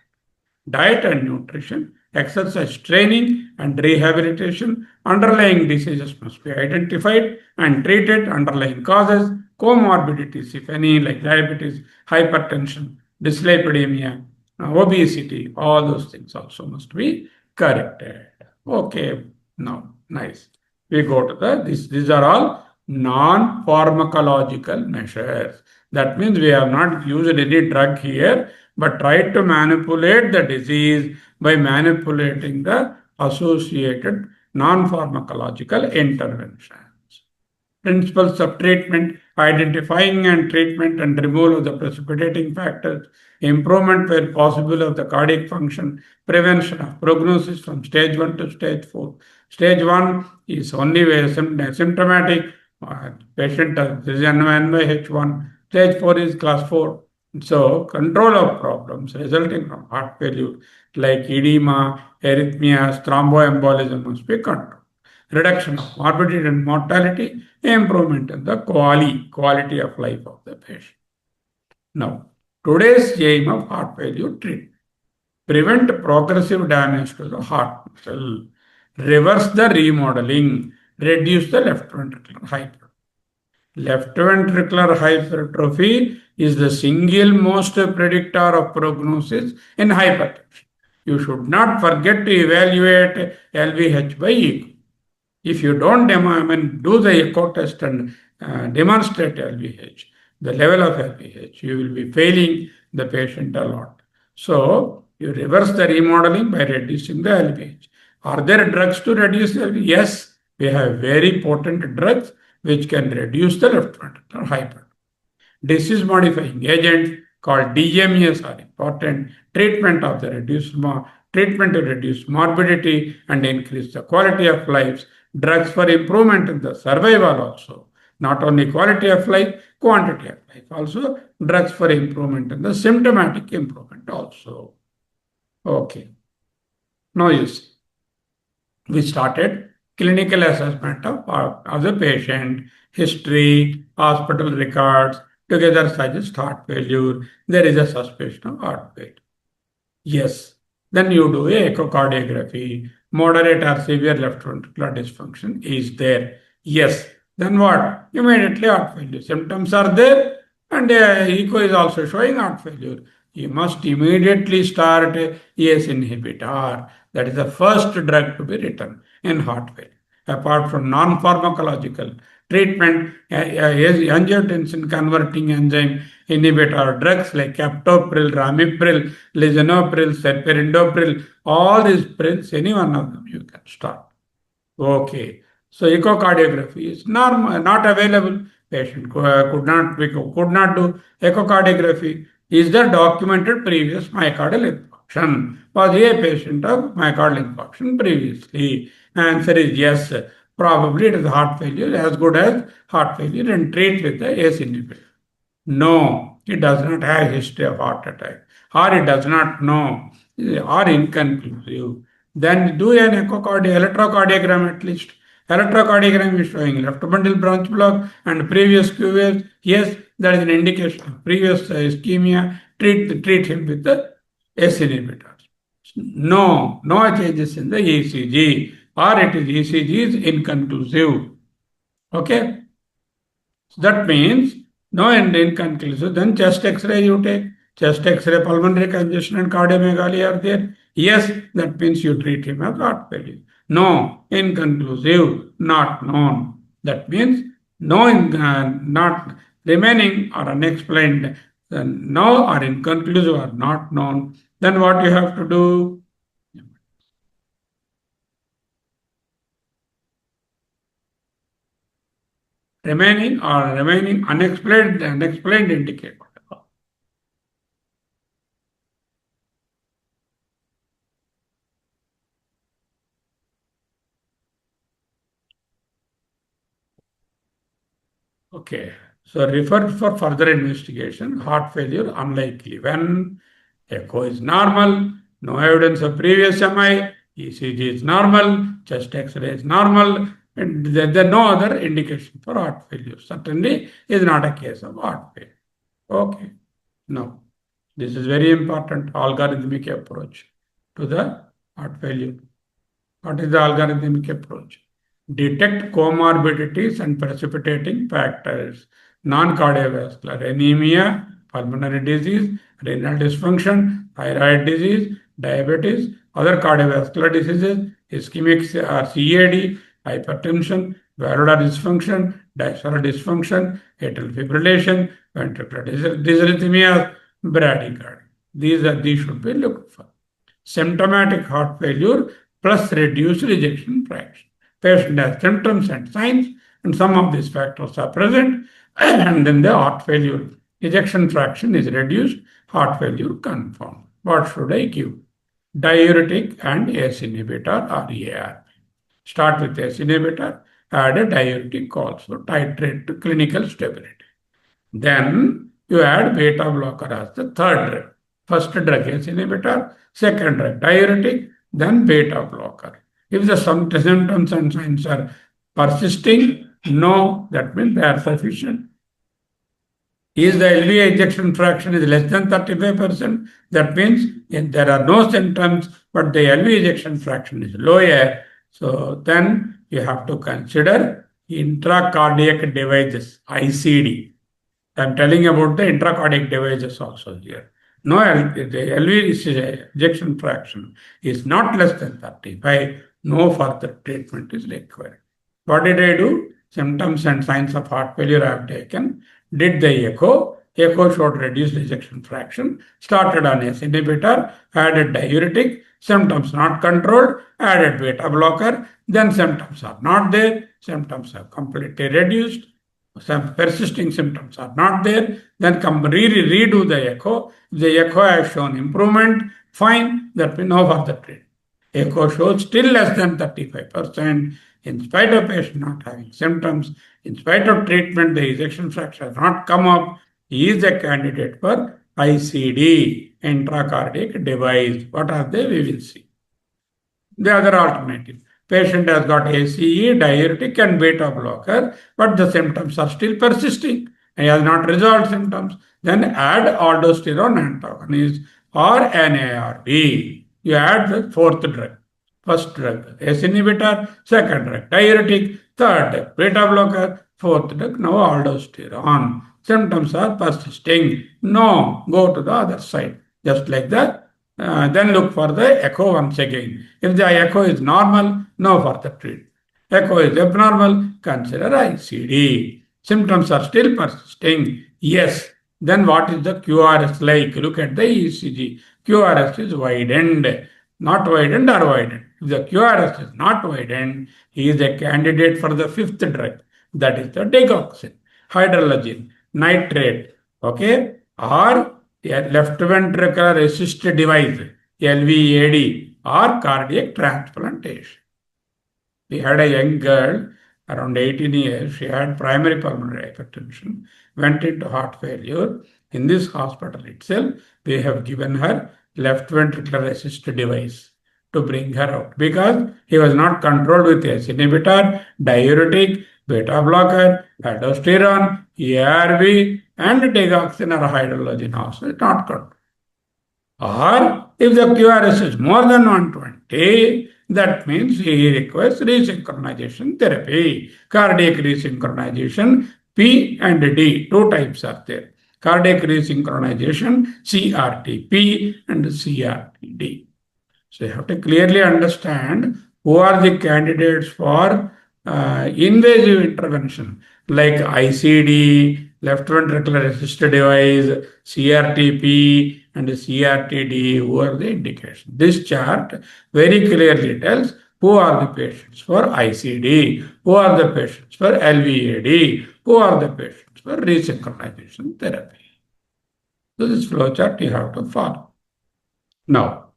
Diet and nutrition, exercise training and rehabilitation, underlying diseases must be identified and treated, underlying causes, comorbidities, if any, like diabetes, hypertension, dyslipidemia, obesity, all those things also must be corrected. Okay, now, nice. We go to these are all non-pharmacological measures. That means we have not used any drug here, but tried to manipulate the disease by manipulating the associated non-pharmacological interventions. Principles of treatment: identifying and treatment and removal of the precipitating factors, improvement where possible of the cardiac function, prevention of prognosis from stage 1 to stage 4. Stage 1 is only where symptomatic, patient is NYH1. Stage 4 is class 4. So, control of problems resulting from heart failure like edema, arrhythmias, thromboembolism must be controlled. Reduction of morbidity and mortality, improvement in the quality of life of the patient. Now, today's aim of heart failure treatment: prevent progressive damage to the heart muscle, reverse the remodeling, reduce the left ventricular hypertrophy. Left ventricular hypertrophy is the single most predictor of prognosis in hypertension. You should not forget to evaluate LVH by echo. If you don't do the echo test and demonstrate LVH, the level of LVH, you will be failing the patient a lot. So, you reverse the remodeling by reducing the LVH. Are there drugs to reduce LVH? Yes, we have very potent drugs which can reduce the left ventricular hypertrophy. Disease modifying agents called DMEs are important. Treatment to reduce morbidity and increase the quality of life. Drugs for improvement in the survival also. Not only quality of life, quantity of life also. Drugs for improvement in the symptomatic improvement also. Okay. Now you see, we started clinical assessment of the patient, history, hospital records, together suggest heart failure. There is a suspicion of heart failure. Yes. Then you do a echocardiography. Moderate or severe left ventricular dysfunction is there. Yes. Then what? Immediately heart failure. Symptoms are there, and echo is also showing heart failure. You must immediately start ACE inhibitor. That is the first drug to be written in heart failure. Apart from non-pharmacological treatment, angiotensin converting enzyme inhibitor drugs like captopril, ramipril, lisinopril, serperindopril, all these pills, any one of them you can start. Okay. So echocardiography is not available. Patient could not do echocardiography. Is there documented previous myocardial infarction? Was a patient of myocardial infarction previously? Answer is yes. Probably it is heart failure, as good as heart failure, and treat with the ACE inhibitor. No, it does not have history of heart attack, or it does not know, or inconclusive. Then do an electrocardiogram at least. Electrocardiogram is showing left bundle branch block and previous Q waves. Yes, that is an indication of previous ischemia. Treat him with the S inhibitor. No changes in the ECG, or it is ECG is inconclusive. Okay, so that means no and inconclusive. Then chest X-ray you take. Chest X-ray, pulmonary congestion and cardiomegaly are there. Yes, that means you treat him as heart failure. No, inconclusive, not known. That means no, not remaining or unexplained. Then no or inconclusive or not known. Then what you have to do? Remaining unexplained indicate. Okay, so referred for further investigation. Heart failure unlikely when echo is normal, no evidence of previous MI, ECG is normal, chest X-ray is normal, and there no other indication for heart failure. Certainly is not a case of heart failure. Okay, now this is very important algorithmic approach to the heart failure. What is the algorithmic approach? Detect comorbidities and precipitating factors, non-cardiovascular anemia, pulmonary disease, renal dysfunction, thyroid disease, diabetes, other cardiovascular diseases, ischemic or CAD, hypertension, valvular dysfunction, diastolic dysfunction, atrial fibrillation, ventricular dysrhythmia, bradycardia. These should be looked for. Symptomatic heart failure plus reduced ejection fraction. Patient has symptoms and signs, and some of these factors are present, and then the heart failure ejection fraction is reduced, heart failure confirmed. What should I give? Diuretic and ACE inhibitor or ARB. Start with ACE inhibitor, add a diuretic also, titrate to clinical stability. Then you add beta blocker as the third drug. First drug ACE inhibitor, second drug diuretic, then beta blocker. If the symptoms and signs are persisting, no, that means they are sufficient. Is the LV ejection fraction is less than 35%, that means there are no symptoms, but the LV ejection fraction is lower. So then you have to consider intracardiac devices, ICD. I'm telling about the intracardiac devices also here. No, the LV ejection fraction is not less than 35. No further treatment is required. What did I do? Symptoms and signs of heart failure I have taken. Did the echo. Echo showed reduced ejection fraction. Started on ACE inhibitor. Added diuretic. Symptoms not controlled. Added beta blocker. Then symptoms are not there. Symptoms have completely reduced. Some persisting symptoms are not there, then redo the echo. If the echo has shown improvement, fine, that we know for the treatment. Echo shows still less than 35%. In spite of patient not having symptoms, in spite of treatment, the ejection fraction has not come up. He is a candidate for ICD, intracardiac device. What are they? We will see. The other alternative. Patient has got ACE, diuretic and beta blocker, but the symptoms are still persisting. He has not resolved symptoms. Then add aldosterone antagonist or NARB. You add the fourth drug. First drug, ACE inhibitor, second drug, diuretic, third drug, beta blocker, fourth drug, now aldosterone. Symptoms are persisting. No, go to the other side. Just like that. Then look for the echo once again. If the echo is normal, no further treatment. Echo is abnormal, consider ICD. Symptoms are still persisting. Yes. Then what is the QRS like? Look at the ECG. QRS is widened. Not widened or widened. If the QRS is not widened, he is a candidate for the fifth drug. That is the digoxin, hydrogen, nitrate. Okay? Or left ventricular assisted device, LVAD, or cardiac transplantation. We had a young girl around 18 years. She had primary pulmonary hypertension, went into heart failure. In this hospital itself, we have given her left ventricular assisted device. to bring her out because he was not controlled with ACE inhibitor, diuretic, beta blocker, aldosterone, ARV, and digoxin or hydrogen also not controlled. Or if the QRS is more than 120, that means he requires resynchronization therapy. Cardiac resynchronization, P and D, two types are there. Cardiac resynchronization, CRTP and CRTD. So you have to clearly understand who are the candidates for invasive intervention like ICD, left ventricular assisted device, CRTP, and CRTD. Who are the indications? This chart very clearly tells who are the patients for ICD, who are the patients for LVAD, who are the patients for resynchronization therapy. So this flowchart you have to follow. Now,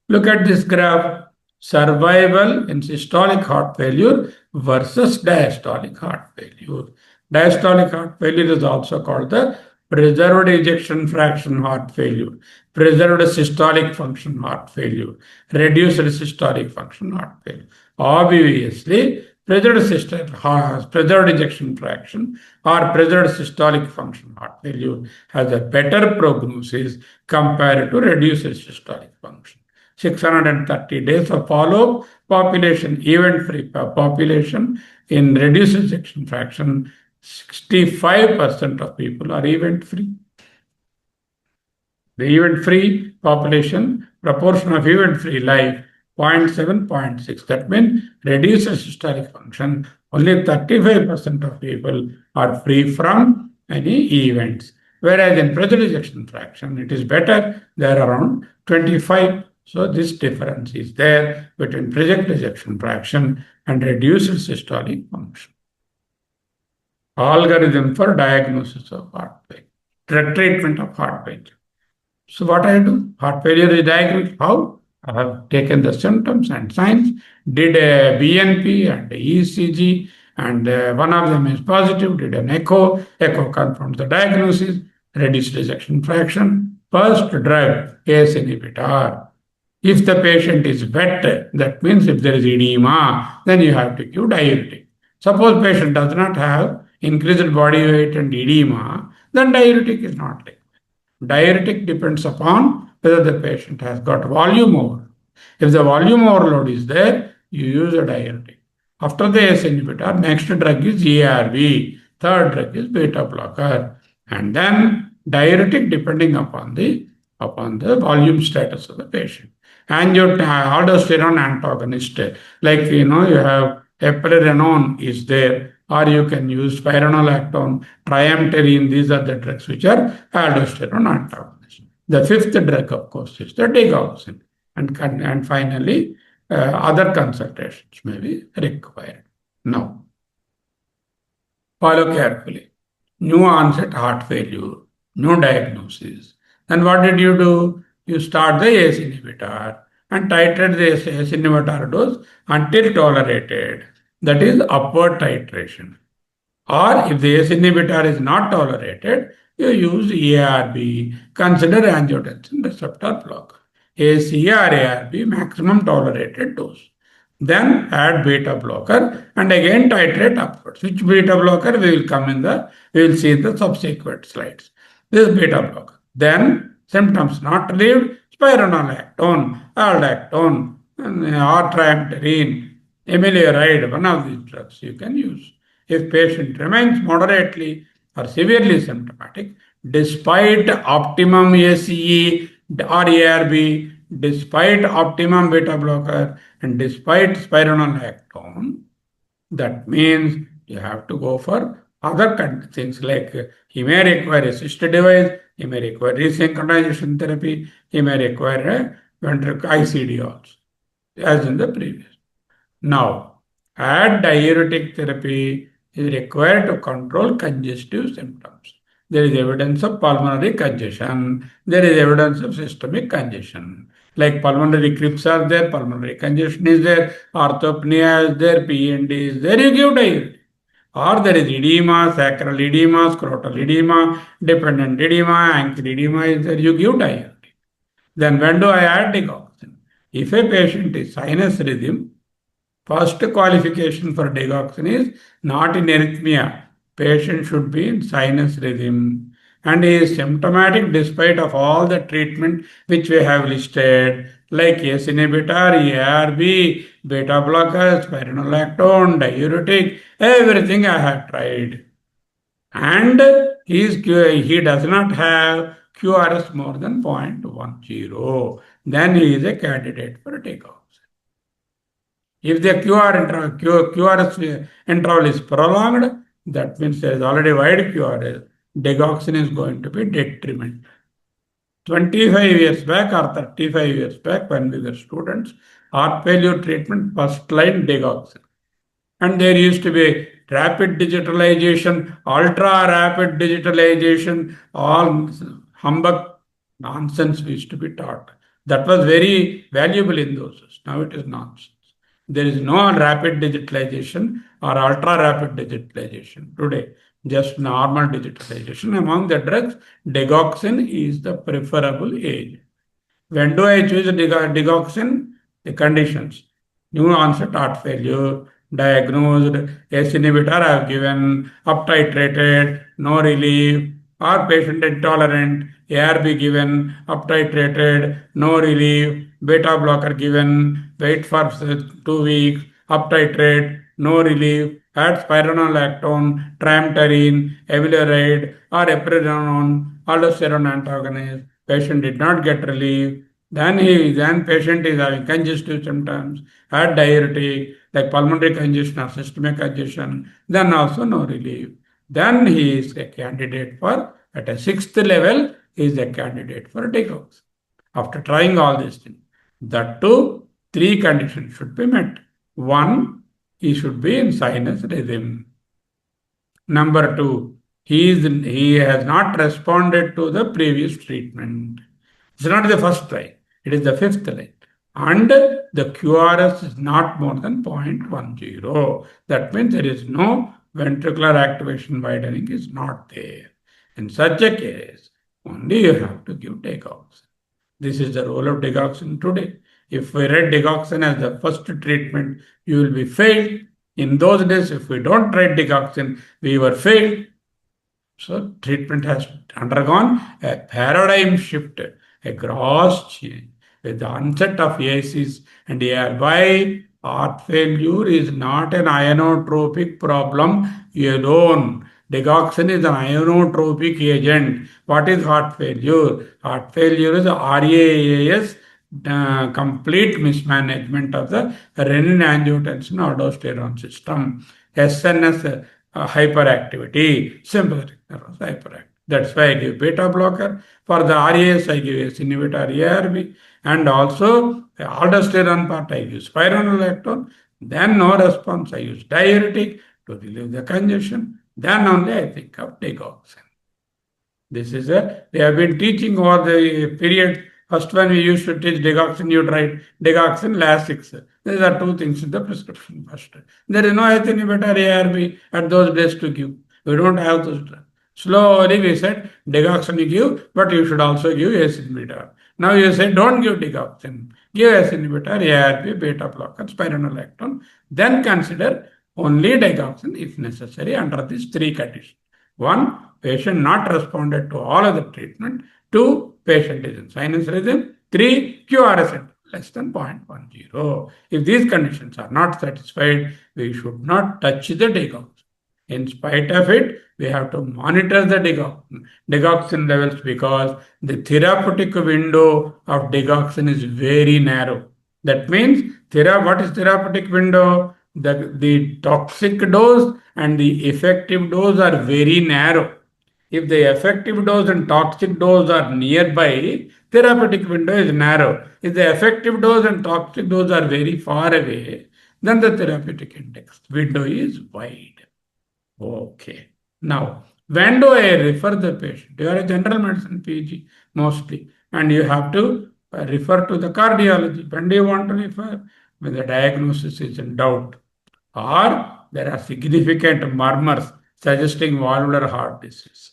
look at this graph. Survival in systolic heart failure versus diastolic heart failure. Diastolic heart failure is also called the preserved ejection fraction heart failure, preserved systolic function heart failure, reduced systolic function heart failure. Obviously, preserved ejection fraction or preserved systolic function heart failure has a better prognosis compared to reduced systolic function. 630 days of follow-up, population, event-free population in reduced ejection fraction, 65% of people are event-free. The event-free population, proportion of event-free life, 0.7, 0.6. That means reduced systolic function, only 35% of people are free from any events. Whereas in preserved ejection fraction, it is better, they are around 25. So this difference is there between preserved ejection fraction and reduced systolic function. Algorithm for diagnosis of heart failure, treatment of heart failure. So what I do? Heart failure is diagnosed. How? I have taken the symptoms and signs, did a BNP and ECG, and one of them is positive, did an echo. Echo confirms the diagnosis, reduced ejection fraction. First drug, ACE inhibitor. If the patient is wet, that means if there is edema, then you have to give diuretic. Suppose patient does not have increased body weight and edema, then diuretic is not required. Diuretic depends upon whether the patient has got volume overload. If the volume overload is there, you use a diuretic. After the ACE inhibitor, next drug is ARV, third drug is beta blocker, and then diuretic depending upon the volume status of the patient. Aldosterone antagonist, like you have eplerenone is there, or you can use spironolactone, triamterene. These are the drugs which are aldosterone antagonists. The fifth drug, of course, is the digoxin. And finally, other consultations may be required. Now, follow carefully. New onset heart failure, no diagnosis. Then what did you do? You start the ACE inhibitor and titrate the ACE inhibitor dose until tolerated. That is upward titration. Or if the ACE inhibitor is not tolerated, you use ARB. Consider angiotensin receptor blocker. ACE or ARB maximum tolerated dose. Then add beta blocker and again titrate upwards. Which beta blocker we will see in the subsequent slides. This beta blocker. Then symptoms not relieved, spironolactone, aldactone, or triamterene, amiloride, one of these drugs you can use. If patient remains moderately or severely symptomatic, despite optimum ACE or ARB, despite optimum beta blocker, and despite spironolactone, that means you have to go for other things like he may require assisted device, he may require resynchronization therapy, he may require a ventricular ICD also, as in the previous. Now, add diuretic therapy is required to control congestive symptoms. There is evidence of pulmonary congestion, there is evidence of systemic congestion. Like pulmonary crypts are there, pulmonary congestion is there, orthopnea is there, PND is there, you give diuretic. Or there is edema, sacral edema, scrotal edema, dependent edema, ankle edema is there, you give diuretic. Then when do I add digoxin? If a patient is sinus rhythm, first qualification for digoxin is not in arrhythmia. Patient should be in sinus rhythm and is symptomatic despite of all the treatment which we have listed, like ACE inhibitor, ARB, beta blockers, spironolactone, diuretic, everything I have tried. And he does not have QRS more than 0.10. Then he is a candidate for takeoff. If the QRS interval is prolonged, that means there is already wide QRS. Digoxin is going to be detriment. 25 years back or 35 years back, when we were students, heart failure treatment, first line digoxin. And there used to be rapid digitalization, ultra rapid digitalization, all humbug nonsense used to be taught. That was very valuable in those days. Now it is nonsense. There is no rapid digitalization or ultra rapid digitalization today, just normal digitalization. Among the drugs, digoxin is the preferable agent. When do I choose digoxin? The conditions. New onset heart failure, diagnosed, ACE inhibitor I have given, up titrated, no relief, or patient intolerant, ARB given, up titrated, no relief, beta blocker given, wait for 2 weeks, up titrate, no relief, add spironolactone, trimterene, amiloride, or epinephrine, aldosterone antagonist. Patient did not get relief. Then patient is having congestive symptoms, had diuretic, like pulmonary congestion or systemic congestion, then also no relief. Then he is a candidate for, at a sixth level, he is a candidate for takeoffs. After trying all these things, that too, three conditions should be met. One, he should be in sinus rhythm. Number two, he has not responded to the previous treatment. It's not the first line, it is the fifth line. And the QRS is not more than 0.10. That means there is no ventricular activation widening is not there. In such a case, only you have to give digoxin. This is the role of digoxin today. If we read digoxin as the first treatment, you will be failed. In those days, if we don't try digoxin, we were failed. So treatment has undergone a paradigm shift, a gross change. With the onset of ACEs and ARY, heart failure is not an ionotropic problem alone. Digoxin is an ionotropic agent. What is heart failure? Heart failure is RAAS, complete mismanagement of the renin-angiotensin-aldosterone system. SNS, hyperactivity, sympathetic nervous hyperactivity. That's why I give beta blocker. For the RAS, I give ACE inhibitor ARB. And also, the aldosterone part, I use spironolactone. Then no response, I use diuretic to relieve the congestion. Then only I think of digoxin. This is we have been teaching over the period. First one we used to teach digoxin, you tried digoxin, Lasix. These are two things in the prescription first. There is no ACE inhibitor ARB at those days to give. We don't have those drugs. Slowly we said digoxin you give, but you should also give ACE inhibitor. Now you say don't give digoxin. Give ACE inhibitor, ARB, beta blocker, spironolactone. Then consider only digoxin if necessary under these three conditions. One, patient not responded to all other treatment. Two, patient is in sinus rhythm. Three, QRS less than 0.10. If these conditions are not satisfied, we should not touch the digoxin. In spite of it, we have to monitor the digoxin levels because the therapeutic window of digoxin is very narrow. That means, what is therapeutic window? The toxic dose and the effective dose are very narrow. If the effective dose and toxic dose are nearby, therapeutic window is narrow. If the effective dose and toxic dose are very far away, then the therapeutic index window is wide. Okay. Now, when do I refer the patient? You are a general medicine PG mostly, and you have to refer to the cardiology. When do you want to refer? When the diagnosis is in doubt, or there are significant murmurs suggesting valvular heart disease,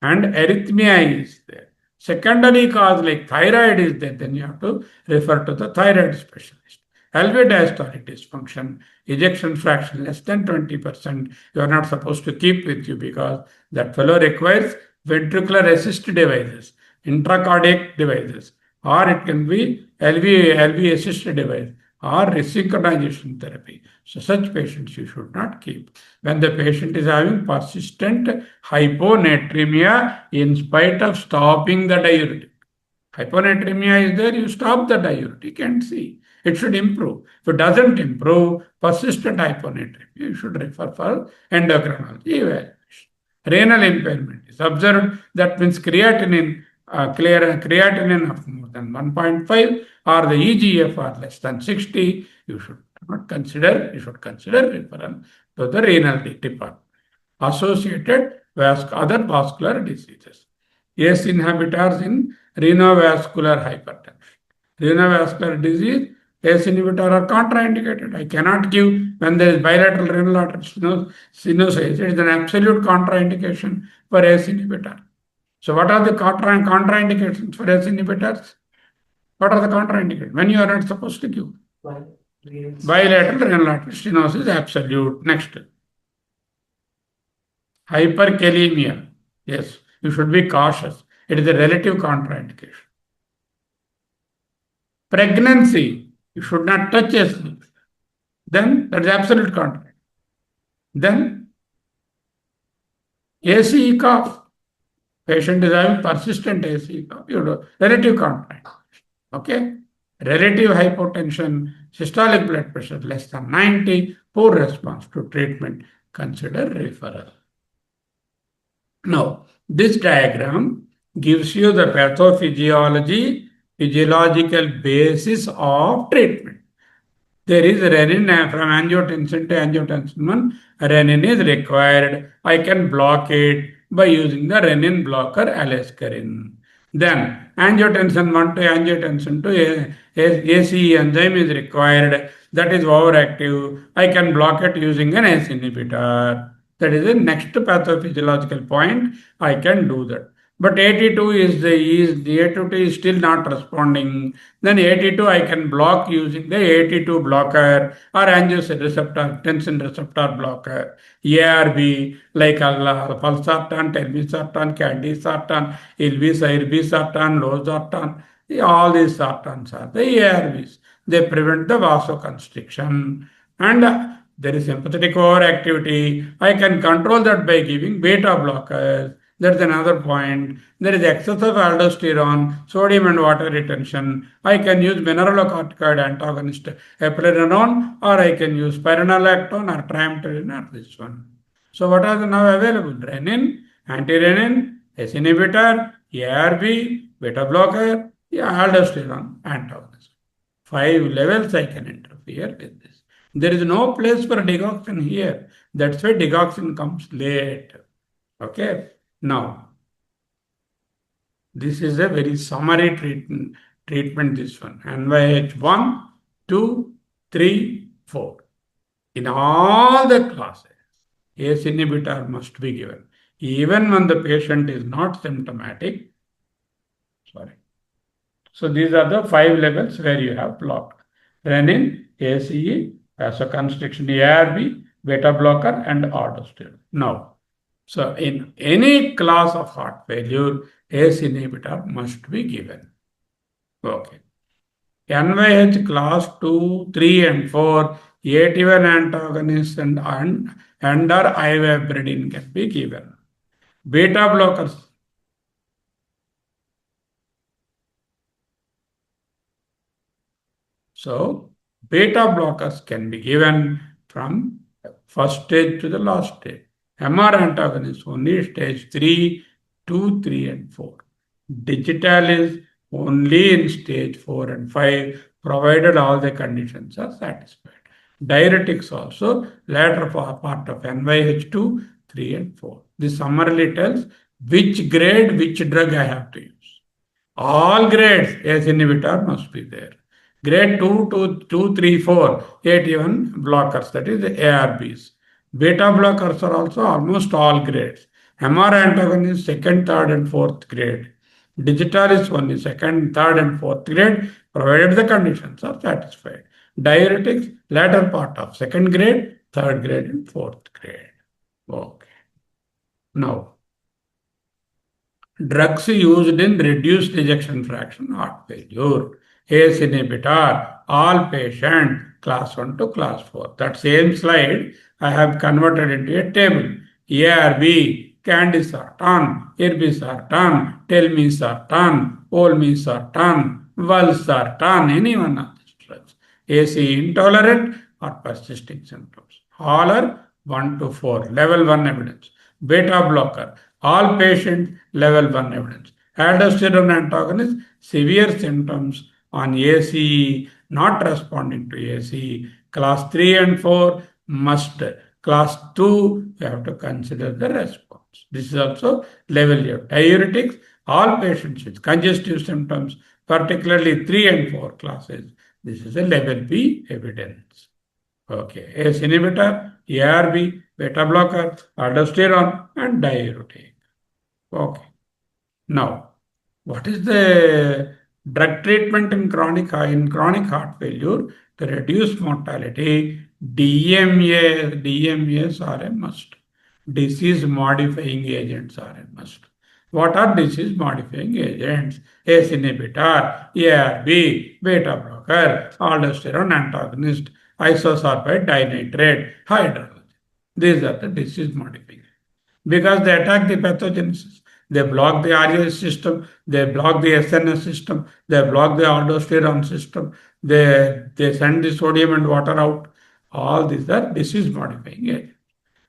and arrhythmia is there. Secondary cause like thyroid is there, then you have to refer to the thyroid specialist. LV diastolic dysfunction, ejection fraction less than 20%, you are not supposed to keep with you because that fellow requires ventricular assist devices, intracardiac devices, or it can be LV assist device or resynchronization therapy. So such patients you should not keep. When the patient is having persistent hyponatremia in spite of stopping the diuretic. Hyponatremia is there, you stop the diuretic and see. It should improve. If it doesn't improve, persistent hyponatremia, you should refer for endocrinology evaluation. Renal impairment is observed. That means creatinine of more than 1.5 or the EGFR less than 60, you should consider referral to the renal department. Associated other vascular diseases. ACE inhibitors in renovascular hypertension. Renovascular disease, ACE inhibitor are contraindicated. I cannot give when there is bilateral renal artery stenosis. It is an absolute contraindication for ACE inhibitor. So what are the contraindications for ACE inhibitors? What are the contraindications? When you are not supposed to give. Bilateral renal artery stenosis, absolute. Next. Hyperkalemia. Yes, you should be cautious. It is a relative contraindication. Pregnancy, you should not touch ACE. Then that is absolute contraindication. Then ACE cough. Patient is having persistent ACE cough. Relative contraindication. Okay? Relative hypotension, systolic blood pressure less than 90, poor response to treatment, consider referral. Now, this diagram gives you the physiological basis of treatment. There is renin from angiotensin to angiotensin 1. Renin is required. I can block it by using the renin blocker elaskarin. Then angiotensin 1 to angiotensin 2 ACE enzyme is required. That is overactive. I can block it using an ACE inhibitor. That is the next pathophysiological point. I can do that. But 82 is still not responding. Then 82 I can block using the 82 blocker or angiotensin receptor blocker. ARB like valsartan, telmisartan, candesartan, irbesartan, losartan. All these sartans are the ARBs. They prevent the vasoconstriction and there is sympathetic overactivity. I can control that by giving beta blockers. That's another point. There is excess of aldosterone, sodium and water retention. I can use mineralocorticoid antagonist eplerenone, or I can use spironolactone or trimethoprim or this one. So what are now available? Renin, antirenin, ACE inhibitor, ARB, beta blocker, aldosterone antagonist. 5 levels I can interfere with this. There is no place for digoxin here. That's why digoxin comes late. Okay. Now, this is a very summary treatment this one. NYH 1, 2, 3, 4. In all the classes, ACE inhibitor must be given. Even when the patient is not symptomatic. Sorry. So these are the 5 levels where you have blocked. Renin, ACE, vasoconstriction, ARB, beta blocker, and aldosterone. Now, so in any class of heart failure, ACE inhibitor must be given. Okay. NYH class 2, 3, and 4, AT1 antagonists and or ivabradine can be given. Beta blockers. So, beta blockers can be given from first stage to the last stage. MR antagonists only stage 3, 2, 3, and 4. Digital is only in stage 4 and 5, provided all the conditions are satisfied. Diuretics also, latter part of NYH2, 3, and 4. This summarily tells which grade, which drug I have to use. All grades, ACE inhibitor must be there. Grade 2, 3, 4, AT1 blockers, that is the ARBs. Beta blockers are also almost all grades. MR antagonist, second, third, and fourth grade. Digital is only second, third, and fourth grade, provided the conditions are satisfied. Diuretics, latter part of second grade, third grade, and fourth grade. Okay. Now, drugs used in reduced ejection fraction heart failure. ACE inhibitor, all patient, class 1 to class 4. That same slide I have converted into a table. ARB, candesartan, irbesartan, telmisartan, olmesartan, valsartan, any one of these drugs. AC intolerant or persisting symptoms. All are 1 to 4, level 1 evidence. Beta blocker, all patients, level 1 evidence. Aldosterone antagonist, severe symptoms on ACE, not responding to ACE. Class 3 and 4 must. Class 2, you have to consider the response. This is also level A. Diuretics, all patients with congestive symptoms, particularly 3 and 4 classes. This is a level B evidence. Okay, ACE inhibitor, ARB, beta blocker, aldosterone, and diuretic. Okay. Now, what is the drug treatment in chronic heart failure to reduce mortality? DMAs are a must. Disease modifying agents are a must. What are disease modifying agents? ACE inhibitor, ARB, beta blocker, aldosterone antagonist, isosorbide dinitrate, hydrogen. These are the disease modifying because they attack the pathogenesis. They block the RAS system, they block the SNS system, they block the aldosterone system, they send the sodium and water out. All these are disease modifying agents.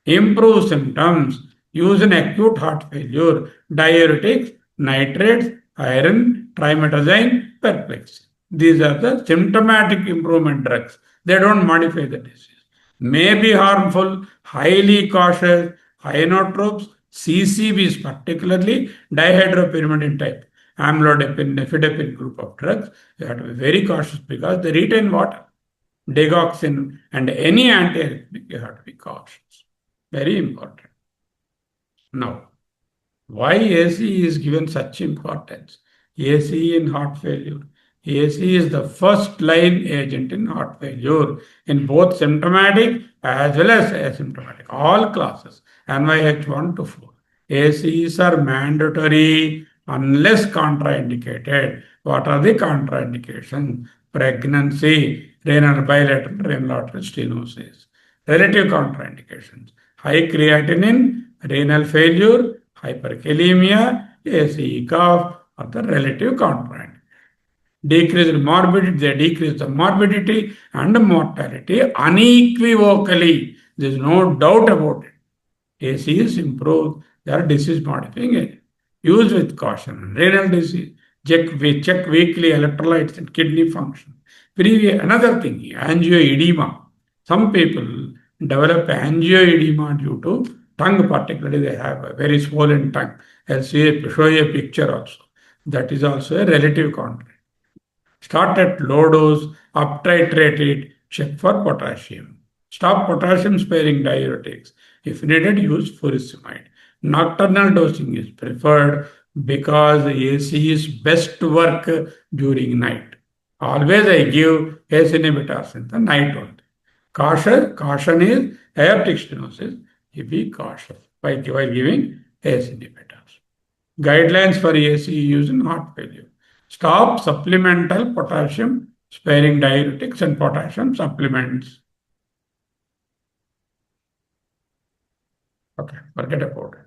Improve symptoms, use in acute heart failure, diuretics, nitrates, iron, trimetazine, perplexin. These are the symptomatic improvement drugs. They don't modify the disease. May be harmful, highly cautious, inotropes, CCBs, particularly dihydropyrimidine type, amlodipine, nifedipine group of drugs. You have to be very cautious because they retain water. Digoxin and any antiarrhythmic, you have to be cautious. Very important. Now, why AC is given such importance? AC in heart failure. AC is the first line agent in heart failure in both symptomatic as well as asymptomatic, all classes, NYH 1 to 4. ACs are mandatory unless contraindicated. What are the contraindications? Pregnancy, renal bilateral renal artery stenosis. Relative contraindications: high creatinine, renal failure, hyperkalemia, ACE cough, or the relative contraindication. Decreased morbidity, they decrease the morbidity and mortality unequivocally. There is no doubt about it. AC is improved, they are disease modifying agent. Use with caution. Renal disease, we check weekly electrolytes and kidney function. Another thing, angioedema. Some people develop angioedema due to tongue, particularly they have a very swollen tongue. I'll show you a picture also. That is also a relative contrast. Start at low dose, up titrate it, check for potassium. Stop potassium sparing diuretics. If needed, use furosemide. Nocturnal dosing is preferred because AC is best work during night. Always I give ACE inhibitors in the night only. Caution is aortic stenosis. You be cautious while giving ACE inhibitors. Guidelines for AC use in heart failure. Stop supplemental potassium sparing diuretics and potassium supplements. Okay, forget about it.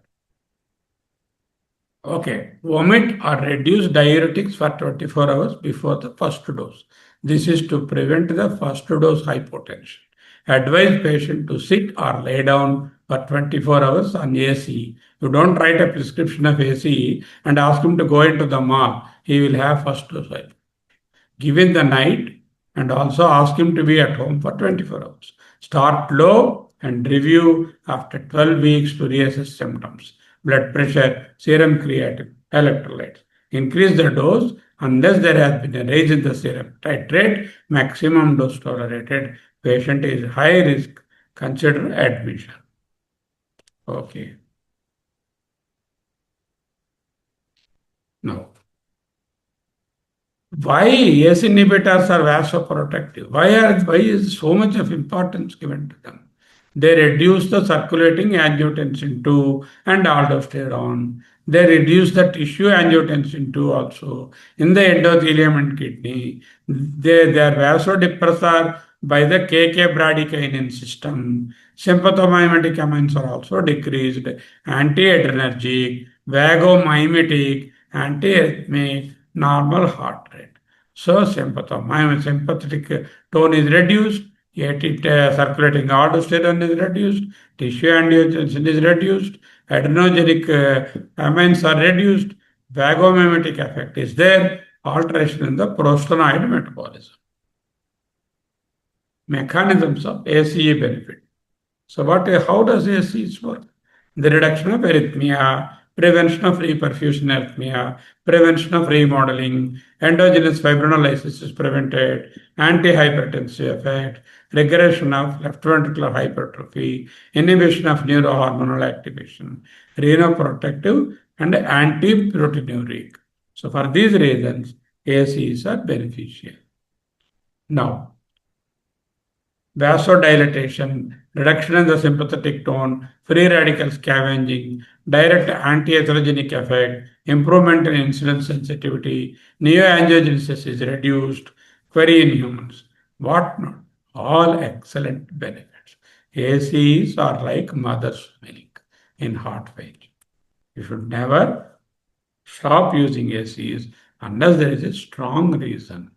Okay, omit or reduce diuretics for 24 hours before the first dose. This is to prevent the first dose hypotension. Advise patient to sit or lay down for 24 hours on AC. You don't write a prescription of AC and ask him to go into the mall. He will have first dose hypotension. Give in the night and also ask him to be at home for 24 hours. Start low and review after 12 weeks to reassess symptoms. Blood pressure, serum creatinine, electrolytes. Increase the dose unless there has been a rise in the serum. Titrate, maximum dose tolerated. Patient is high risk. Consider admission. Okay. Now, Why ACE inhibitors are vasoprotective? Why is so much of importance given to them? They reduce the circulating angiotensin 2 and aldosterone. They reduce the tissue angiotensin 2 also in the endothelium and kidney. They are vasodepressor by the KK bradykinin system. Sympathomimetic amines are also decreased. Antiadrenergic, vagomimetic, antiarrhythmic, normal heart rate. So sympathetic tone is reduced, yet circulating aldosterone is reduced, tissue angiotensin is reduced, adrenogenic amines are reduced, vagomimetic effect is there, alteration in the prostanoid metabolism. Mechanisms of ACE benefit. So how does ACEs work? The reduction of arrhythmia, prevention of reperfusion arrhythmia, prevention of remodeling, endogenous fibrinolysis is prevented, antihypertensive effect, regression of left ventricular hypertrophy, inhibition of neurohormonal activation, renoprotective and antiproteinuric. So for these reasons, ACEs are beneficial. Now, vasodilatation, reduction in the sympathetic tone, free radical scavenging, direct anti-atherogenic effect, improvement in insulin sensitivity, neoangiogenesis is reduced, query in humans. What not? All excellent benefits. ACEs are like mother's milk in heart failure. You should never stop using ACEs unless there is a strong reason.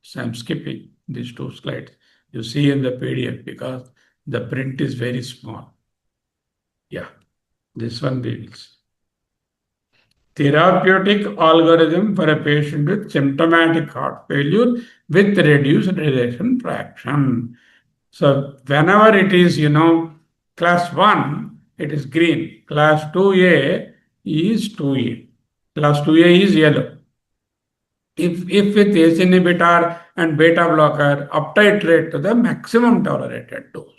So I'm skipping these two slides. You see in the PDF because the print is very small. Yeah, this one we will see. Therapeutic algorithm for a patient with symptomatic heart failure with reduced ejection fraction. So whenever it is, class 1, it is green. Class 2A is 2A. Class 2A is yellow. If with ACE inhibitor and beta blocker, uptitrate to the maximum tolerated dose.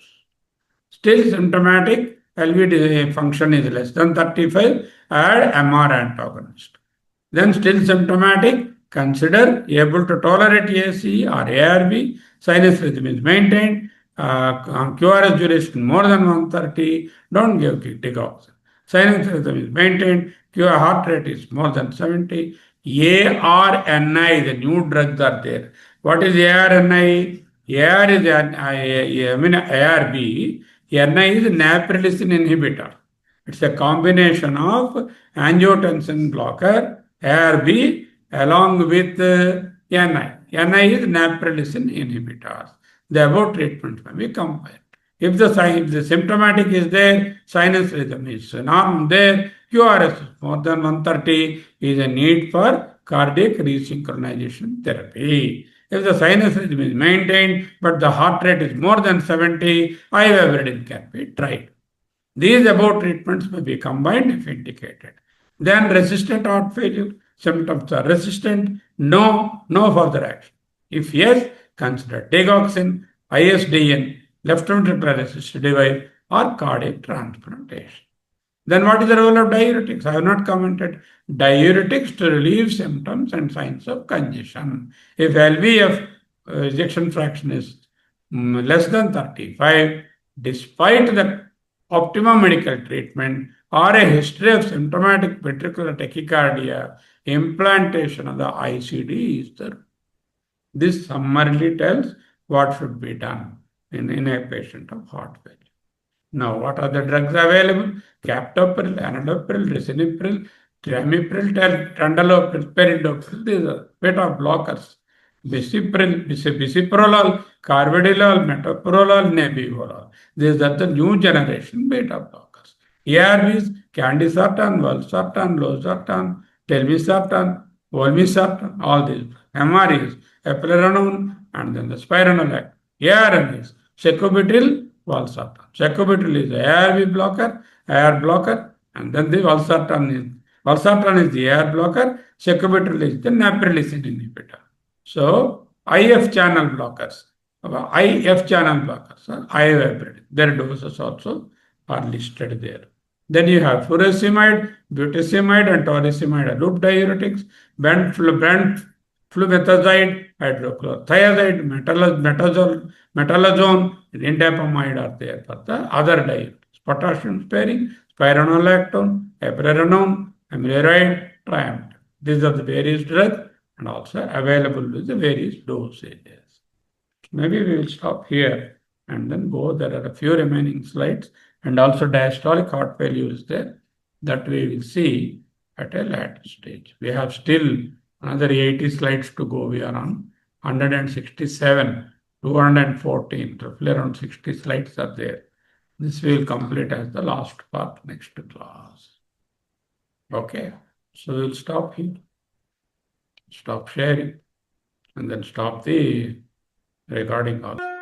Still symptomatic, LV function is less than 35, add MR antagonist. Then still symptomatic, consider able to tolerate AC or ARB, sinus rhythm is maintained, QRS duration more than 130, don't give digoxin. Sinus rhythm is maintained, QR heart rate is more than 70, ARNI, the new drugs are there. What is ARNI? AR is ARB, NI is naproxen inhibitor. It's a combination of angiotensin blocker, ARB, along with NI. NI is naproxen inhibitors. The above treatment may be combined. If the symptomatic is there, sinus rhythm is norm there, QRS more than 130 is a need for cardiac resynchronization therapy. If the sinus rhythm is maintained but the heart rate is more than 70, ivabradine can be tried. These above treatments may be combined if indicated. Then resistant heart failure, symptoms are resistant, no further action. If yes, consider digoxin, ISDN, left ventricular assist device, or cardiac transplantation. Then what is the role of diuretics? I have not commented. Diuretics to relieve symptoms and signs of congestion. If LVF ejection fraction is less than 35, despite the optimum medical treatment or a history of symptomatic ventricular tachycardia, implantation of the ICD is there. This summarily tells what should be done in a patient of heart failure. Now, what are the drugs available? Captopril, enalapril, lisinopril, trimipryl, trandalopril, perindopril. These are beta blockers. Bisoprolol, carvedilol, metoprolol, nebivolol. These are the new generation beta blockers. ARBs, candesartan, valsartan, losartan, telmisartan, olmesartan, all these. MREs, eplerenone, and then the spironolactone. ARNs, secobitril, valsartan. Secobitril is ARB blocker, AR blocker, and then the valsartan is the AR blocker, secobitril is the naproxen inhibitor. So IF channel blockers, IF channel blockers, ivabradine, their doses also are listed there. Then you have furosemide, butacimide, and torsemide loop diuretics, flumethazide, hydrochlorothiazide, metalazone, and indapamide are there for the other diuretics. Potassium sparing, spironolactone, eplerenone, amiloride, triamcinolone. These are the various drugs and also available with the various dosages. Maybe we will stop here and then go. There are a few remaining slides and also diastolic heart failure is there that we will see at a later stage. We have still another 80 slides to go. We are on 167, 214, roughly around 60 slides are there. This will complete as the last part next class. Okay, so we'll stop here, stop sharing, and then stop the recording.